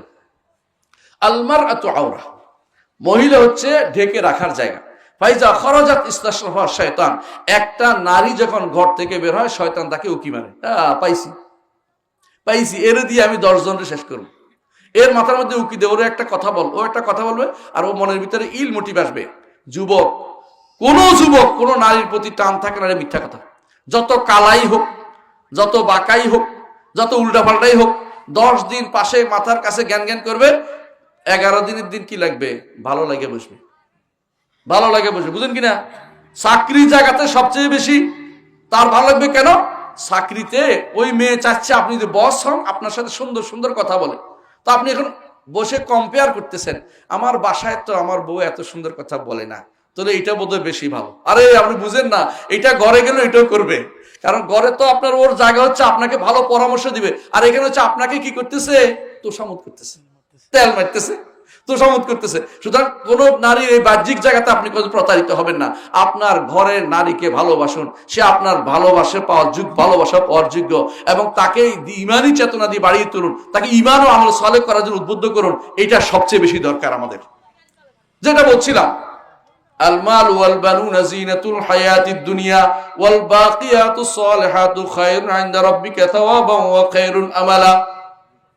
আলমারআতু আওরা, মহিলা হচ্ছে ঢেকে রাখার জায়গা। ফাইজা খরাজাত ইস্তাশরাফা শয়তান, একটা নারী যখন ঘর থেকে বের হয় শয়তান তাকে উকি মারে। পাইছি পাইছি, এর দিয়ে আমি 10 জনকে শেষ করব, এর মাথার মধ্যে উকি দে, ওর একটা কথা বল, ও একটা কথা বলবে, আর ও মনের ভিতরে ইল মোটিভ আসবে। যুবক, কোন নারীর প্রতি টান থাকে না, মিথ্যা কথা। যত কালাই হোক, যত বাকাই হোক, যত উল্টাপাল্টাই হোক, 10 দিন পাশে মাথার কাছে জ্ঞান জ্ঞান করবে, 11 দিনের দিন কি লাগবে? ভালো লাগে বসবে, ভালো লাগে বসবে, বুঝেন কিনা? চাকরি জায়গাতে সবচেয়ে বেশি তার ভালো লাগবে। কেন? চাকরিতে ওই মেয়ে চাচ্ছে আপনি যদি বস হন, আপনার সাথে সুন্দর সুন্দর কথা বলে, তো আপনি এখন বসে কম্পেয়ার করতেছেন, আমার বাসায় তো আমার বউ এত সুন্দর কথা বলে না, তাহলে এটা বোধহয় বেশি ভালো। আরে আপনি বুঝেন না, এটা ঘরে গেলে এটাও করবে, কারণ ঘরে তো আপনার ওর জায়গা হচ্ছে আপনাকে ভালো পরামর্শ দিবে, আর এখানে হচ্ছে আপনাকে কি করতেছে? তোষামত করতেছে, তেল মারতেছে, তোষামত করতেছে। সুতরাং কোন নারীর এই বাহ্যিক জায়গাতে আপনি প্রতারিত হবেন না। আপনার ঘরের নারীকে ভালোবাসুন, সে আপনার ভালোবাসা পাওয়ার যোগ্য, এবং তাকে ঈমানি চেতনা দিয়ে বাড়িয়ে তুলুন, তাকে ঈমান ও আমল সালেহ করার জন্য উদ্বুদ্ধ করুন। এটা সবচেয়ে বেশি দরকার আমাদের। যেটা বলছিলাম, আল মাল ওয়াল বানুনা জিনাতুল হায়াতিদ দুনিয়া ওয়াল বাকিয়াতুস সালিহাতু খায়রুন ইনদা রাব্বিকা সাওয়াবান ওয়া খায়রুন আমালা।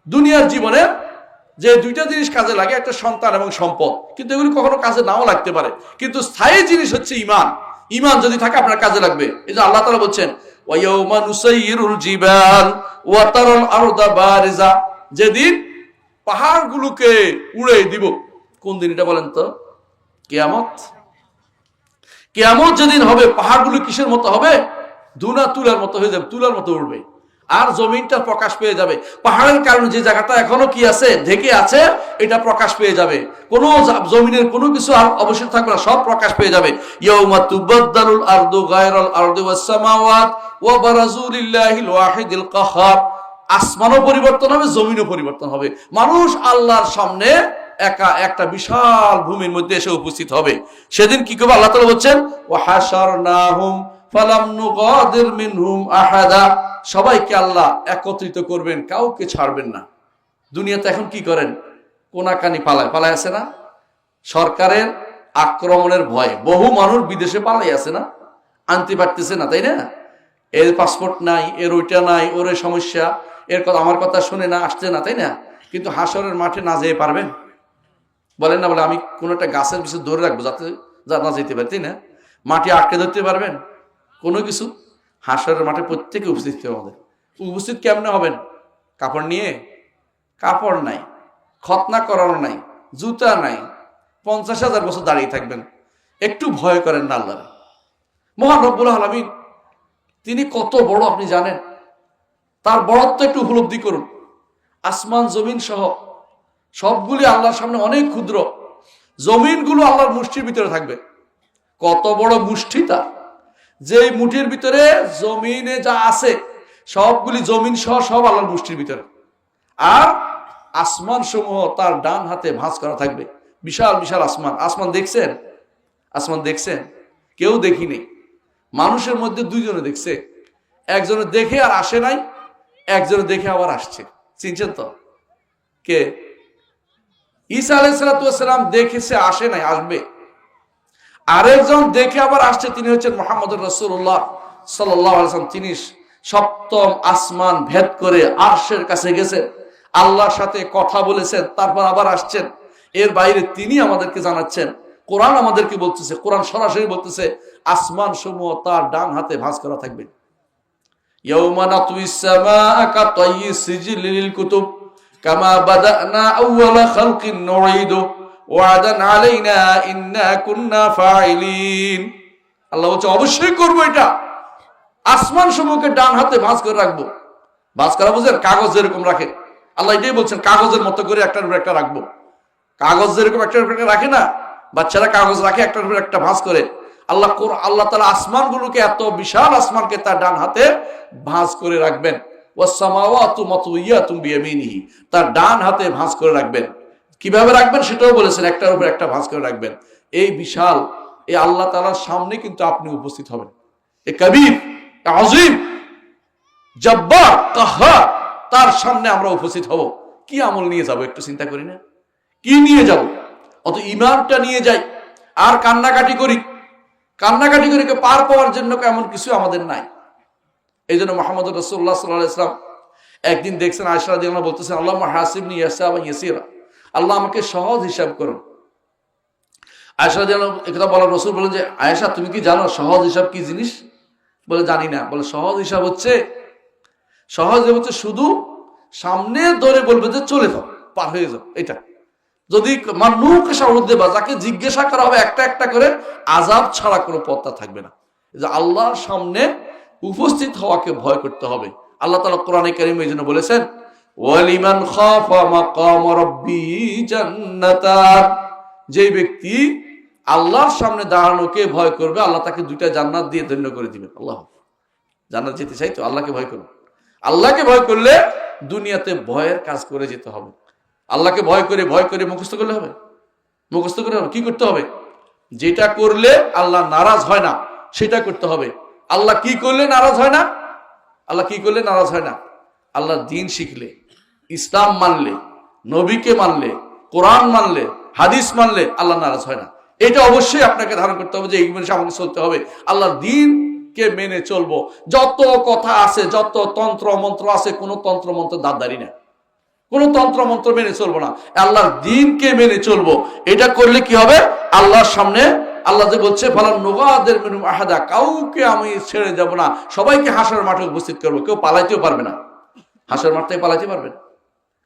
দুনিয়ার জীবনে যে দুইটা জিনিস কাজে লাগে, একটা সন্তান এবং সম্পদ, কিন্তু এগুলি কখনো কাজে নাও লাগতে পারে, কিন্তু স্থায়ী জিনিস হচ্ছে ঈমান। ঈমান যদি থাকে আপনার কাজে লাগবে। এই যে আল্লাহ তাআলা বলছেন ওয়া ইয়াউমা নুসাইয়িরুল জিবাল ওয়া তারাল আরদা বারিজা, যেদিন পাহাড়গুলোকে উড়ে দিব। কোন দিন এটা বলেন তো? কিয়ামত। কিয়ামত যেদিন হবে, পাহাড়গুলো কিসের মতো হবে? দুনা তুলার মতো হয়ে যাবে, তুলার মতো উঠবে, আর জমিনটা প্রকাশ পেয়ে যাবে। পাহাড়ের কারণে যে জায়গাটা এখনো কি আছে, ঢেকে আছে, এটা প্রকাশ পেয়ে যাবে। কোনো জমিনের কোনো কিছু আর অবশ্যই থাকবে না, সব প্রকাশ পেয়ে যাবে। ইয়াউমা তুবাদদালুল আরদু গায়রাল আরদি ওয়াস সামাওয়াত ওয়া বারাজু লিল্লাহিল ওয়াহিদিল কাহ্হার। আসমানও পরিবর্তন হবে, জমিনও পরিবর্তন হবে। মানুষ আল্লাহর সামনে একা একটা বিশাল ভূমির মধ্যে এসে উপস্থিত হবে। সেদিন কি করবে? আল্লাহ তাআলা বলছেন ওয়া হাশারনাহুম ফালাম নুগাদির মিনহুম আহাদা। সবাইকে আল্লাহ একত্রিত করবেন, কাউকে ছাড়বেন না। দুনিয়াতে এখন কি করেন? কোনাকানি পালায় আছে না? সরকারের আক্রমণের ভয়ে বহু মানুষ বিদেশে পালাই আছে না, আনতে পারতেছে না, তাই না? এর পাসপোর্ট নাই, এর ওইটা নাই, ওর সমস্যা, এর কথা আমার কথা শুনে না, আসছে না, তাই না? কিন্তু হাসরের মাঠে না যেতে পারবেন? বলেন না, বলে আমি কোন একটা গাছের পিছনে ধরে রাখবো যাতে না যেতে পারি, তাই না? মাটি আটকে ধরতে পারবেন? কোনো কিছু? হাসরের মাঠে প্রত্যেকে উপস্থিত হবে। আমাদের উপস্থিত কেমনে হবেন? কাপড় নিয়ে? কাপড় নাই, খতনা করানো নাই, জুতা নাই, 50,000 বছর দাঁড়িয়ে থাকবেন। একটু ভয় করেন না আল্লাহ? মহান রব্বুল আলামিন তিনি কত বড় আপনি জানেন? তার বড়ত্ব একটু উপলব্ধি করুন। আসমান জমিন সহ সবগুলি আল্লাহর সামনে অনেক ক্ষুদ্র। জমিনগুলো আল্লাহর মুষ্টির ভিতরে থাকবে। কত বড় মুষ্টি তার! যে মুঠির ভিতরে জমিনে যা আছে সবগুলি জমিন সহ সব আল্লাহর মুষ্টির ভিতরে। আর আসমান সমূহ তার ডান হাতে ভাঁজ করা থাকবে। বিশাল বিশাল আসমান। আসমান দেখছেন? আসমান দেখছেন? কেউ দেখিনি। মানুষের মধ্যে দুইজনে দেখছে, একজনে দেখে আর আসে নাই, একজনে দেখে আবার আসছে। চিনছেন তো কে? ঈসা আলাইহিস সালাম দেখেছে, আসে নাই, আসবে। আরেকজন দেখে আবার আসছে, তিনি হচ্ছেন মুহাম্মদুর রাসূলুল্লাহ সাল্লাল্লাহু আলাইহি ওয়াসাল্লাম। তিনি সপ্তম আসমান ভেদ করে আরশের কাছে গেছে, আল্লাহর সাথে কথা বলেছেন, তারপর আবার আসছেন। এর বাইরে তিনি আমাদেরকে জানাচ্ছেন, কোরআন আমাদেরকে বলতেছে, কোরআন সরাসরি বলতেছে আসমান সমূহ তার ডান হাতে ভাঁজ করা থাকবে। ইয়াউমা নাতউইস সামাআ কাতাইয়িস সিজিল লিল কুতুব কামা বাদানা আউওয়ালা খালকিন নুঈদু ওয়াদান আলাইনা ইন্না কুন্না ফাইলিন। আল্লাহ বলছে অবশ্যই করবো এটা। আসমান সমূহকে ডান হাতে ভাঁজ করে রাখবো। ভাঁজ করা বুঝেন? কাগজ যেরকম রাখে, আল্লাহ এটাই বলছেন, কাগজের মতো করে একটার উপর একটা রাখবো। কাগজ যেরকম একটার উপর একটা রাখে না, বাচ্চারা কাগজ রাখে একটার উপর একটা ভাঁজ করে, আল্লাহ তাআলা আসমানগুলোকে, এত বিশাল আসমানকে তার ডান হাতে ভাঁজ করে রাখবেন। ওয়াস সামাওয়াতু মাতউইয়াতুম বিয়ামিনিহি, তার ডান হাতে ভাঁজ করে রাখবেন। কিভাবে রাখবেন সেটাও বলেছেন, একটার উপর একটা ভাঁজ করে রাখবেন। এই বিশাল এই আল্লাহ তাআলার সামনে কিন্তু আপনি উপস্থিত হবেন। এ কবির, আজিম, জব্বার, কাহ্হার, তার সামনে আমরা উপস্থিত হব। কি আমল নিয়ে যাব একটু চিন্তা করি না? কি নিয়ে যাব? অত ঈমানটা নিয়ে যাই আর কান্নাকাটি করি। কান্নাকাটি করে পার পাওয়ার জন্য এমন কিছু আমাদের নাই। এই জন্য মুহাম্মদ রাসূলুল্লাহ সাল্লাল্লাহু আলাইহি ওয়াসাল্লাম একদিন দেখছেন আয়েশা রাদিয়াল্লাহু আনহা বলতেছেন, আল্লাহুম্মা হাসিবনি হিসাবান ইয়াসীরা, আল্লাহ আমাকে সহজ হিসাব করুন। আয়েশা রাদিয়াল্লাহু আনহা একথা বলার রাসূল বলেন যে, আয়েশা তুমি কি জানো সহজ হিসাব কি জিনিস? বলে জানি না। বলে সহজ হিসাব হচ্ছে শুধু সামনে ধরে বলবে যে চলে যাও, পার হয়ে যাও। এটা যদি মানুষকে সামনে দেবা, যাকে জিজ্ঞাসা করা হবে একটা একটা করে, আযাব ছাড়া কোনো পথ থাকবে না। যে আল্লাহর সামনে উপস্থিত হওয়াকে ভয় করতে হবে। আল্লাহ তাআলা কোরআনে কারীমে এই জন্য বলেছেন, ওয়ালিমান খাফা মাকাম রাব্বি জান্নাতান, যে ব্যক্তি আল্লাহর সামনে দাঁড়ানোকে ভয় করবে, আল্লাহ তাকে দুইটা জান্নাত দিয়ে ধন্য করে দিবেন। আল্লাহ জান্নাত যেতে চাই তো আল্লাহকে ভয় করুন। আল্লাহকে ভয় করলে দুনিয়াতে ভয়ের কাজ করে যেতে হবে। আল্লাহকে ভয় করে মুখস্থ করলে হবে? মুখস্থ করে কি করতে হবে? যেটা করলে আল্লাহ নারাজ হয় না সেটা করতে হবে। আল্লাহ কি করলে নারাজ হয় না? আল্লাহ কি করলে নারাজ হয় না? আল্লাহর দ্বীন শিখলে, ইসলাম মানলে, নবীকে মানলে, কোরআন মানলে, হাদিস মানলে আল্লাহ নারাজ হয় না। এটা অবশ্যই আপনাকে ধারণ করতে হবে যে এই জিনিস আমাকে চলতে হবে, আল্লাহর দ্বীনকে মেনে চলবো। যত কথা আছে, যত তন্ত্র মন্ত্র আছে, কোন তন্ত্র মন্ত্র দাঁড়াদারি না, কোন তন্ত্র মন্ত্র মেনে চলবো না, আল্লাহর দ্বীনকে মেনে চলবো। এটা করলে কি হবে? আল্লাহর সামনে আল্লাহ যে বলছে, ফালান নুগাদির মিনহুম আহাদা, কাউকে আমি ছেড়ে যাব না, সবাইকে হাসর মাঠে উপস্থিত করবো। কেউ পালাইতেও পারবে না, হাসর মাঠ থেকে পালাইতে পারবেন?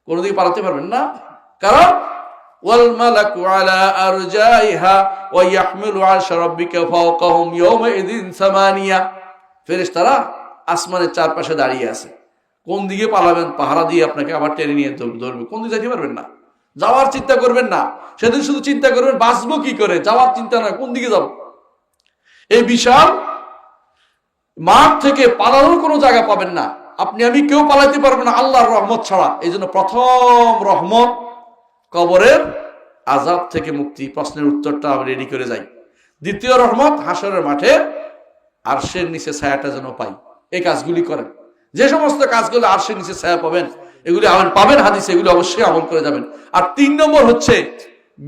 কোনদিকে পালাতে পারবেন না। কারণ ওয়াল মালাকু আলা আরজাইহা ওয়া ইয়াহমিলু আরশা রাব্বিকা ফাওকাহুম ইয়াওমাইযিন সামানিয়া, ফেরেশতারা আসমানের চারপাশে দাঁড়িয়ে আছে। কোন দিকে পালাবেন? পাহারা দিয়ে আপনাকে আবার টেনে নিয়ে ধরবে। কোন দিকে যেতে পারবেন না, যাওয়ার চিন্তা করবেন না। সেদিন শুধু চিন্তা করবেন বাঁচবো কি করে, যাওয়ার চিন্তা নয় কোন দিকে যাব। এই বিশাল মাঠ থেকে পালানোর কোনো জায়গা পাবেন না। আপনি আমি কেউ পালাইতে পারবেন না আল্লাহর রহমত ছাড়া। এই জন্য প্রথম রহমত কবরের আযাব থেকে মুক্তি, প্রশ্নের উত্তরটা আমি রেডি করে যাই। দ্বিতীয় রহমত হাসরের মাঠে আরশের নিচে ছায়াটা যেন পাই। এই কাজগুলি করেন। যে সমস্ত কাজগুলো আরশের নিচে ছায়া পাবেন, এগুলি আমল পাবেন হাদিসে, এগুলি অবশ্যই আমল করে যাবেন। আর 3 নম্বর হচ্ছে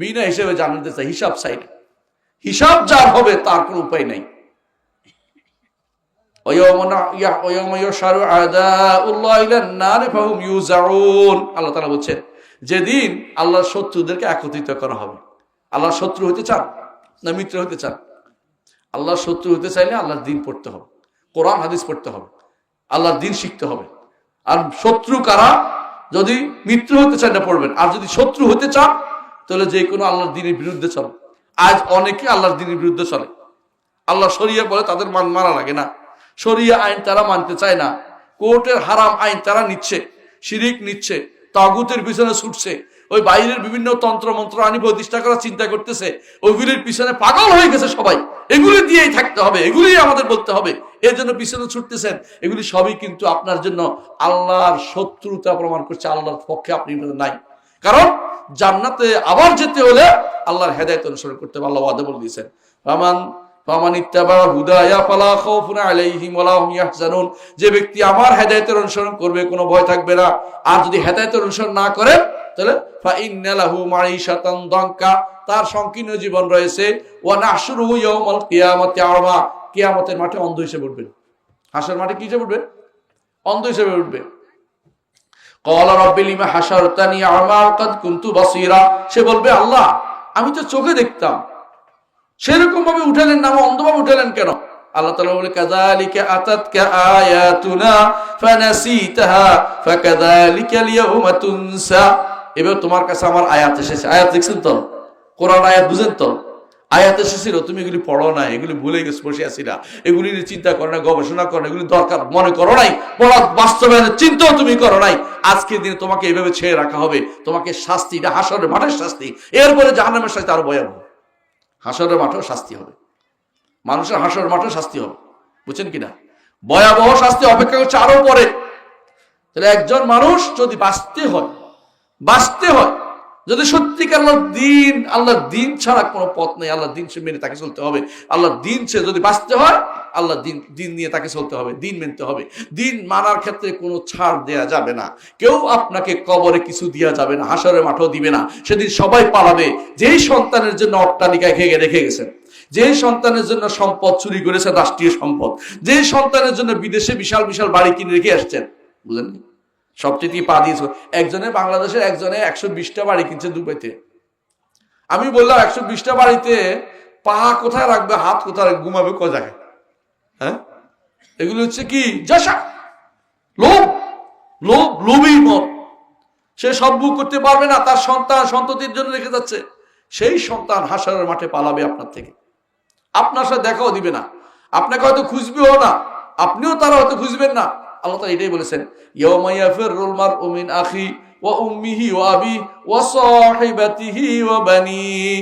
বিনা হিসেবে জানতে চাই, হিসাব সাইড। হিসাব যার হবে তার কোনো উপায় নাই। আল্লাহ তাআলা বলছেন, যেদিন আল্লাহর শত্রুদেরকে একত্রিত করা হবে। আল্লাহর শত্রু হতে চান না মিত্র হতে চান? আল্লাহর শত্রু হতে চাইলে আল্লাহর দ্বীন পড়তে হবে, কোরআন হাদিস পড়তে হবে, আল্লাহর দ্বীন শিখতে হবে। আর শত্রু কারা? যদি মিত্র হতে চান না পড়বেন, আর যদি শত্রু হতে চান তাহলে যে কোনো আল্লাহর দ্বীনের বিরুদ্ধে চলে। আজ অনেকে আল্লাহর দ্বীনের বিরুদ্ধে চলে। আল্লাহ শরিয়া বলে তাদের মানা লাগে না, শরিয়া আইন তারা মানতে চায় না, কোর্টের হারাম আইন তারা নিচ্ছে, শিরিক নিচ্ছে, তাগুতের পিছনে ছুটছে, ওই বাইরের বিভিন্ন তন্ত্র মন্ত্র আনি প্রতিষ্ঠা করার চিন্তা করতেছে, ওইগুলির পিছনে পাগল হয়ে গেছে সবাই। এগুলি দিয়েই থাকতে হবে, এগুলি আমাদের বলতে হবে, এর জন্য পিছনে ছুটতেছেন। এগুলি সবই কিন্তু আপনার জন্য আল্লাহর শত্রুতা প্রমাণ করছে, আল্লাহর পক্ষে আপনি নাই। কারণ জান্নাতে আবার যেতে হলে আল্লাহর হেদায়েত অনুসরণ করতে হবে। আল্লাহ ওয়াদা বলে দিয়েছেন, ফামান ইত্তাবা হুদায়া ফালা খাউফুন আলাইহিম ওয়ালা হুম ইয়াহজানুন। যে ব্যক্তি আমার হেদায়েতের অনুসরণ করবে, কোনো ভয় থাকবে না। আর যদি হেদায়েতের অনুসরণ না করে তাহলে ফা ইন্না লাহু মাঈশাতান দানকা, তার সংকীর্ণ জীবন রয়েছে। ওয়া নাহশুরুহু ইয়াউমাল কিয়ামাতি আমা, কিয়ামতের মাঠে অন্ধ হিসেবে উঠবেন। হাসর মাঠে কি হিসেবে উঠবে? অন্ধ হিসেবে উঠবে। ক্বালা রাব্বি লিমা হাশারতানি আমা ওয়াকাদ কুনতু বাসীরা, সে বলবে আল্লাহ আমি তো চোখে দেখতাম, সেরকম ভাবে উঠালেন না, অন্ধভাবে উঠালেন কেন? আল্লাহ তাআলা বলে কাযালিকা আতাতকা আয়াতুনা ফানাসিতাহা ফাকাযালিকাল ইয়াউমা তুনসা। এবার তোমার কাছে আমার আয়াত এসেছে। আয়াত দেখছেন তো, কোরআন আয়াত বুঝেন তো, আয়াত এসেছিল, তুমি এগুলি পড়ো না, এগুলি ভুলে গেছে, বসে আসিলা, এগুলি চিন্তা করো না, গবেষণা করো না, এগুলি দরকার মনে করো নাই, পড়ার বাস্তবায়নের চিন্তাও তুমি করো নাই। আজকের দিনে তোমাকে এইভাবে ছেড়ে রাখা হবে, তোমাকে শাস্তি, এটা হাসরের মাঠের শাস্তি, এরপরে জাহান্নামের শাস্তি আরো ভয়াবহ। হাসরের মাঠেও শাস্তি হবে, মানুষের হাসরের মাঠেও শাস্তি হবে, বুঝছেন কিনা? ভয়াবহ শাস্তি অপেক্ষা করছে আরো পরে। তাহলে একজন মানুষ যদি বাঁচতে হয়, যদি সত্যিকার আল্লাহর দিন ছাড়া কোনো পথ নেই, আল্লাহর দিন সে মেনে তাকে চলতে হবে। আল্লাহর দিন সে যদি বাঁচতে হয়, আল্লাহর দিন নিয়ে তাকে চলতে হবে, দিন মানতে হবে। দিন মানার ক্ষেত্রে কোনো ছাড় দেয়া যাবে না। কেউ আপনাকে কবরে কিছু দেওয়া যাবে না, হাসরের মাঠেও দিবে না। সেদিন সবাই পালাবে। যেই সন্তানের জন্য অট্টালিকায় রেখে গেছেন, যেই সন্তানের জন্য সম্পদ চুরি করেছেন, রাষ্ট্রীয় সম্পদ, যেই সন্তানের জন্য বিদেশে বিশাল বিশাল বাড়ি কিনে রেখে আসছেন, বুঝলেন, সবচেয়ে পা দিয়েছে একজনে, বাংলাদেশের একজনে 120টা বাড়ি কিনছে দুবাইতে। আমি বললাম 120টা বাড়িতে পা কোথায় রাখবে, হাত কোথায় রাখবে, ঘুমাবে কোথায় জায়গায়? হ্যাঁ, এগুলো হচ্ছে কি যশা, লোভী মন। সে সব ভোগ করতে পারবে না, তার সন্ততির জন্য রেখে যাচ্ছে। সেই সন্তান হাসরের মাঠে পালাবে আপনার থেকে, আপনার সাথে দেখাও দিবে না, আপনাকে হয়তো খুঁজবেও না, আপনিও তারা হয়তো খুঁজবেন না। আল্লাহ তাআলা এটাই বলেছেন, ইয়াউমা ইয়াফিরুল মারউ মিন আখি ওয়া উম্মিহি ওয়া আবি ওয়া সাহিবাতিহি ওয়া বানিহি।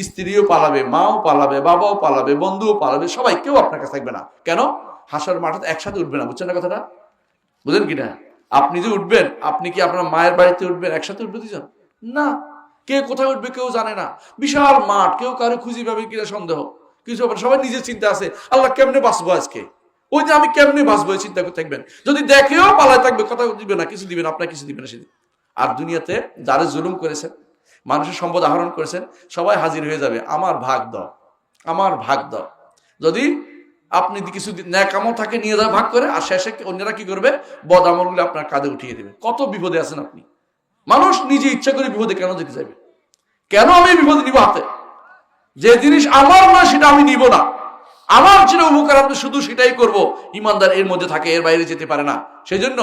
স্ত্রীও পালাবে, মাও পালাবে, বাবাও পালাবে, বন্ধুও পালাবে, সবাই, কেউ আপনার কাছে থাকবে না। কেন? হাসরের মাঠে একসাথে উঠবে না। বুঝছেন না কথাটা? বুঝলেন কিনা? আপনি যে উঠবেন, আপনি কি আপনার মায়ের বাড়িতে উঠবেন, একসাথে উঠবে দুজন? না, কে কোথায় উঠবে কেউ জানে না। বিশাল মাঠ, কেউ কারো খুঁজি পাবে কিনা সন্দেহ, কিছু হবে। সবাই নিজের চিন্তা আছে, আল্লাহ কেমনে বাঁচবো আজকে, ওই যে আমি কেমনে বাঁচবো এই চিন্তা করে থাকবেন। যদি দেখেও পালায় থাকবে, কথা দিবে না, কিছু দিবেন, আপনার কিছু দিবে না সেদিন। আর দুনিয়াতে যারা জুলুম করেছেন, মানুষের সম্পদ আহরণ করেছেন, সবাই হাজির হয়ে যাবে, আমার ভাগ দাও, আমার ভাগ দাও। যদি আপনি কিছু ন্যাক আমল থাকে নিয়ে যাওয়া ভাগ করে, আর শেষে অন্যরা কি করবে, বদ আমলগুলো আপনার কাঁধে উঠিয়ে দেবে। কত বিপদে আছেন আপনি। মানুষ নিজে ইচ্ছা করে বিপদে কেন যেতে যাবে? কেন আমি বিপদে নিব হাতে? যে জিনিস আমার না সেটা আমি নিব না, আমার যেটা উপকার আমি শুধু সেটাই করব। ইমানদার এর মধ্যে থাকে, এর বাইরে যেতে পারে না। সেই জন্য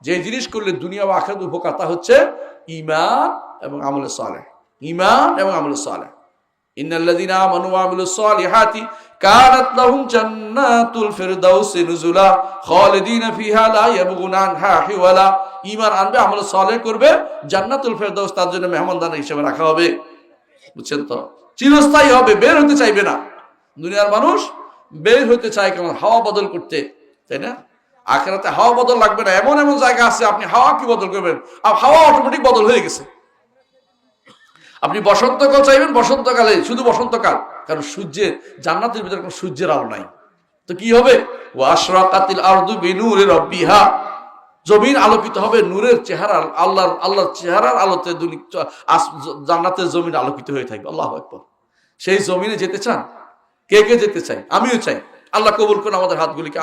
যে জিনিস করলে দুনিয়া ও আখিরাত উপকার, তা হচ্ছে ঈমান এবং আমলে সালেহ। ঈমান এবং আমলে সালেহ। ইন্নাল্লাযীনা আমানু ওয়া আমিলুস সালিহাতি কানাত লাহুম জান্নাতুল ফিরদাউসি নুজুলা খালিদিনা ফিহা লা ইয়াবগুনা আনহা হিওয়ালা। ঈমান আনবে, আমলে সালেহ করবে, জান্নাতুল ফিরদাউস তার জন্য মেহমানদার হিসেবে রাখা হবে। বুঝছেন তো? চিরস্থায়ী হবে, বের হতে চাইবে না। দুনিয়ার মানুষ বের হতে চায় কেমন, হাওয়া বদল করতে, তাই না? আখিরাতে হাওয়া বদল লাগবে না। এমন এমন জায়গা আছে, আপনি হাওয়া কি বদল করবেন, আর হাওয়া অটোমেটিক বদল হয়ে গেছে। আপনি বসন্তকাল চাইবেন, বসন্তকালে শুধু বসন্তকাল, কারণ সূর্যের, জান্নাতের ভিতরে কোনো সূর্যের আলো নাই, তো কি হবে? ওয়াশরাকাতিল আরদু বিনুরি রাব্বিহা, জমিন আলোকিত হবে নূরের চেহারা, আল্লাহর চেহারার আলোতে জান্নাতের জমিন আলোকিত হয়ে থাকবে। আল্লাহু আকবার। সেই জমিনে যেতে চান? কে কে যেতে চাই? আমিও চাই। আল্লাহ কবুল করুন আমাদের হাতগুলিকে,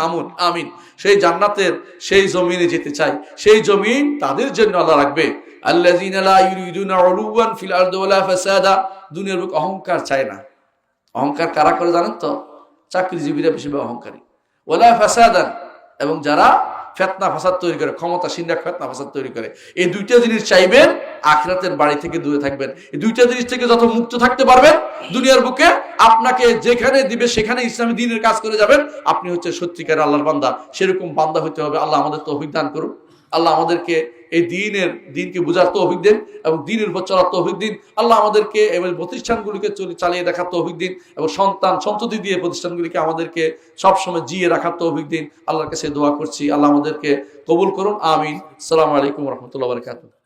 আমিন। সেই জান্নাতের সেই জমিনে যেতে চাই। সেই জমিন তাদের জন্য আল্লাহ রাখবে, আল্লাযীনা লা ইউরিদুনা উলুওয়ান ফিল আরদি ওয়ালা ফাসাদা। দুনিয়ার বুকে অহংকার চায় না। অহংকার কারা করে জানেন তো? চাকরিজীবীরা বেশি অহংকারী। ওয়ালা ফাসাদান, এবং যারা ফিতনা ফাসাদ তৈরি করে, ক্ষমতাসীনরা ফিতনা ফাসাদ তৈরি করে। এই দুইটা জিনিস চাইবেন, আখিরাতের বাড়ি থেকে দূরে থাকবেন। এই দুইটা জিনিস থেকে যত মুক্ত থাকতে পারবেন, দুনিয়ার বুকে আপনাকে যেখানে দিবে সেখানে ইসলামী দ্বীনের কাজ করে যাবেন। আপনি হচ্ছে সত্যিকার আল্লাহর বান্দা। সেরকম বান্দা হতে হবে। আল্লাহ আমাদের তৌফিক দান করুন। আল্লাহ আমাদেরকে এই দিনকে বোঝার তৌফিক দিন এবং দিনের উপর চলার তৌফিক দিন। আল্লাহ আমাদেরকে এবং প্রতিষ্ঠানগুলিকে চালিয়ে দেখার তৌফিক দিন এবং সন্ততি দিয়ে প্রতিষ্ঠানগুলিকে আমাদেরকে সবসময় জিয়ে রাখার তৌফিক দিন। আল্লাহর কাছে দোয়া করছি, আল্লাহ আমাদেরকে কবুল করুন। আমিন। আসসালামু আলাইকুম ওয়া রাহমাতুল্লাহি ওয়া বারাকাতুহু।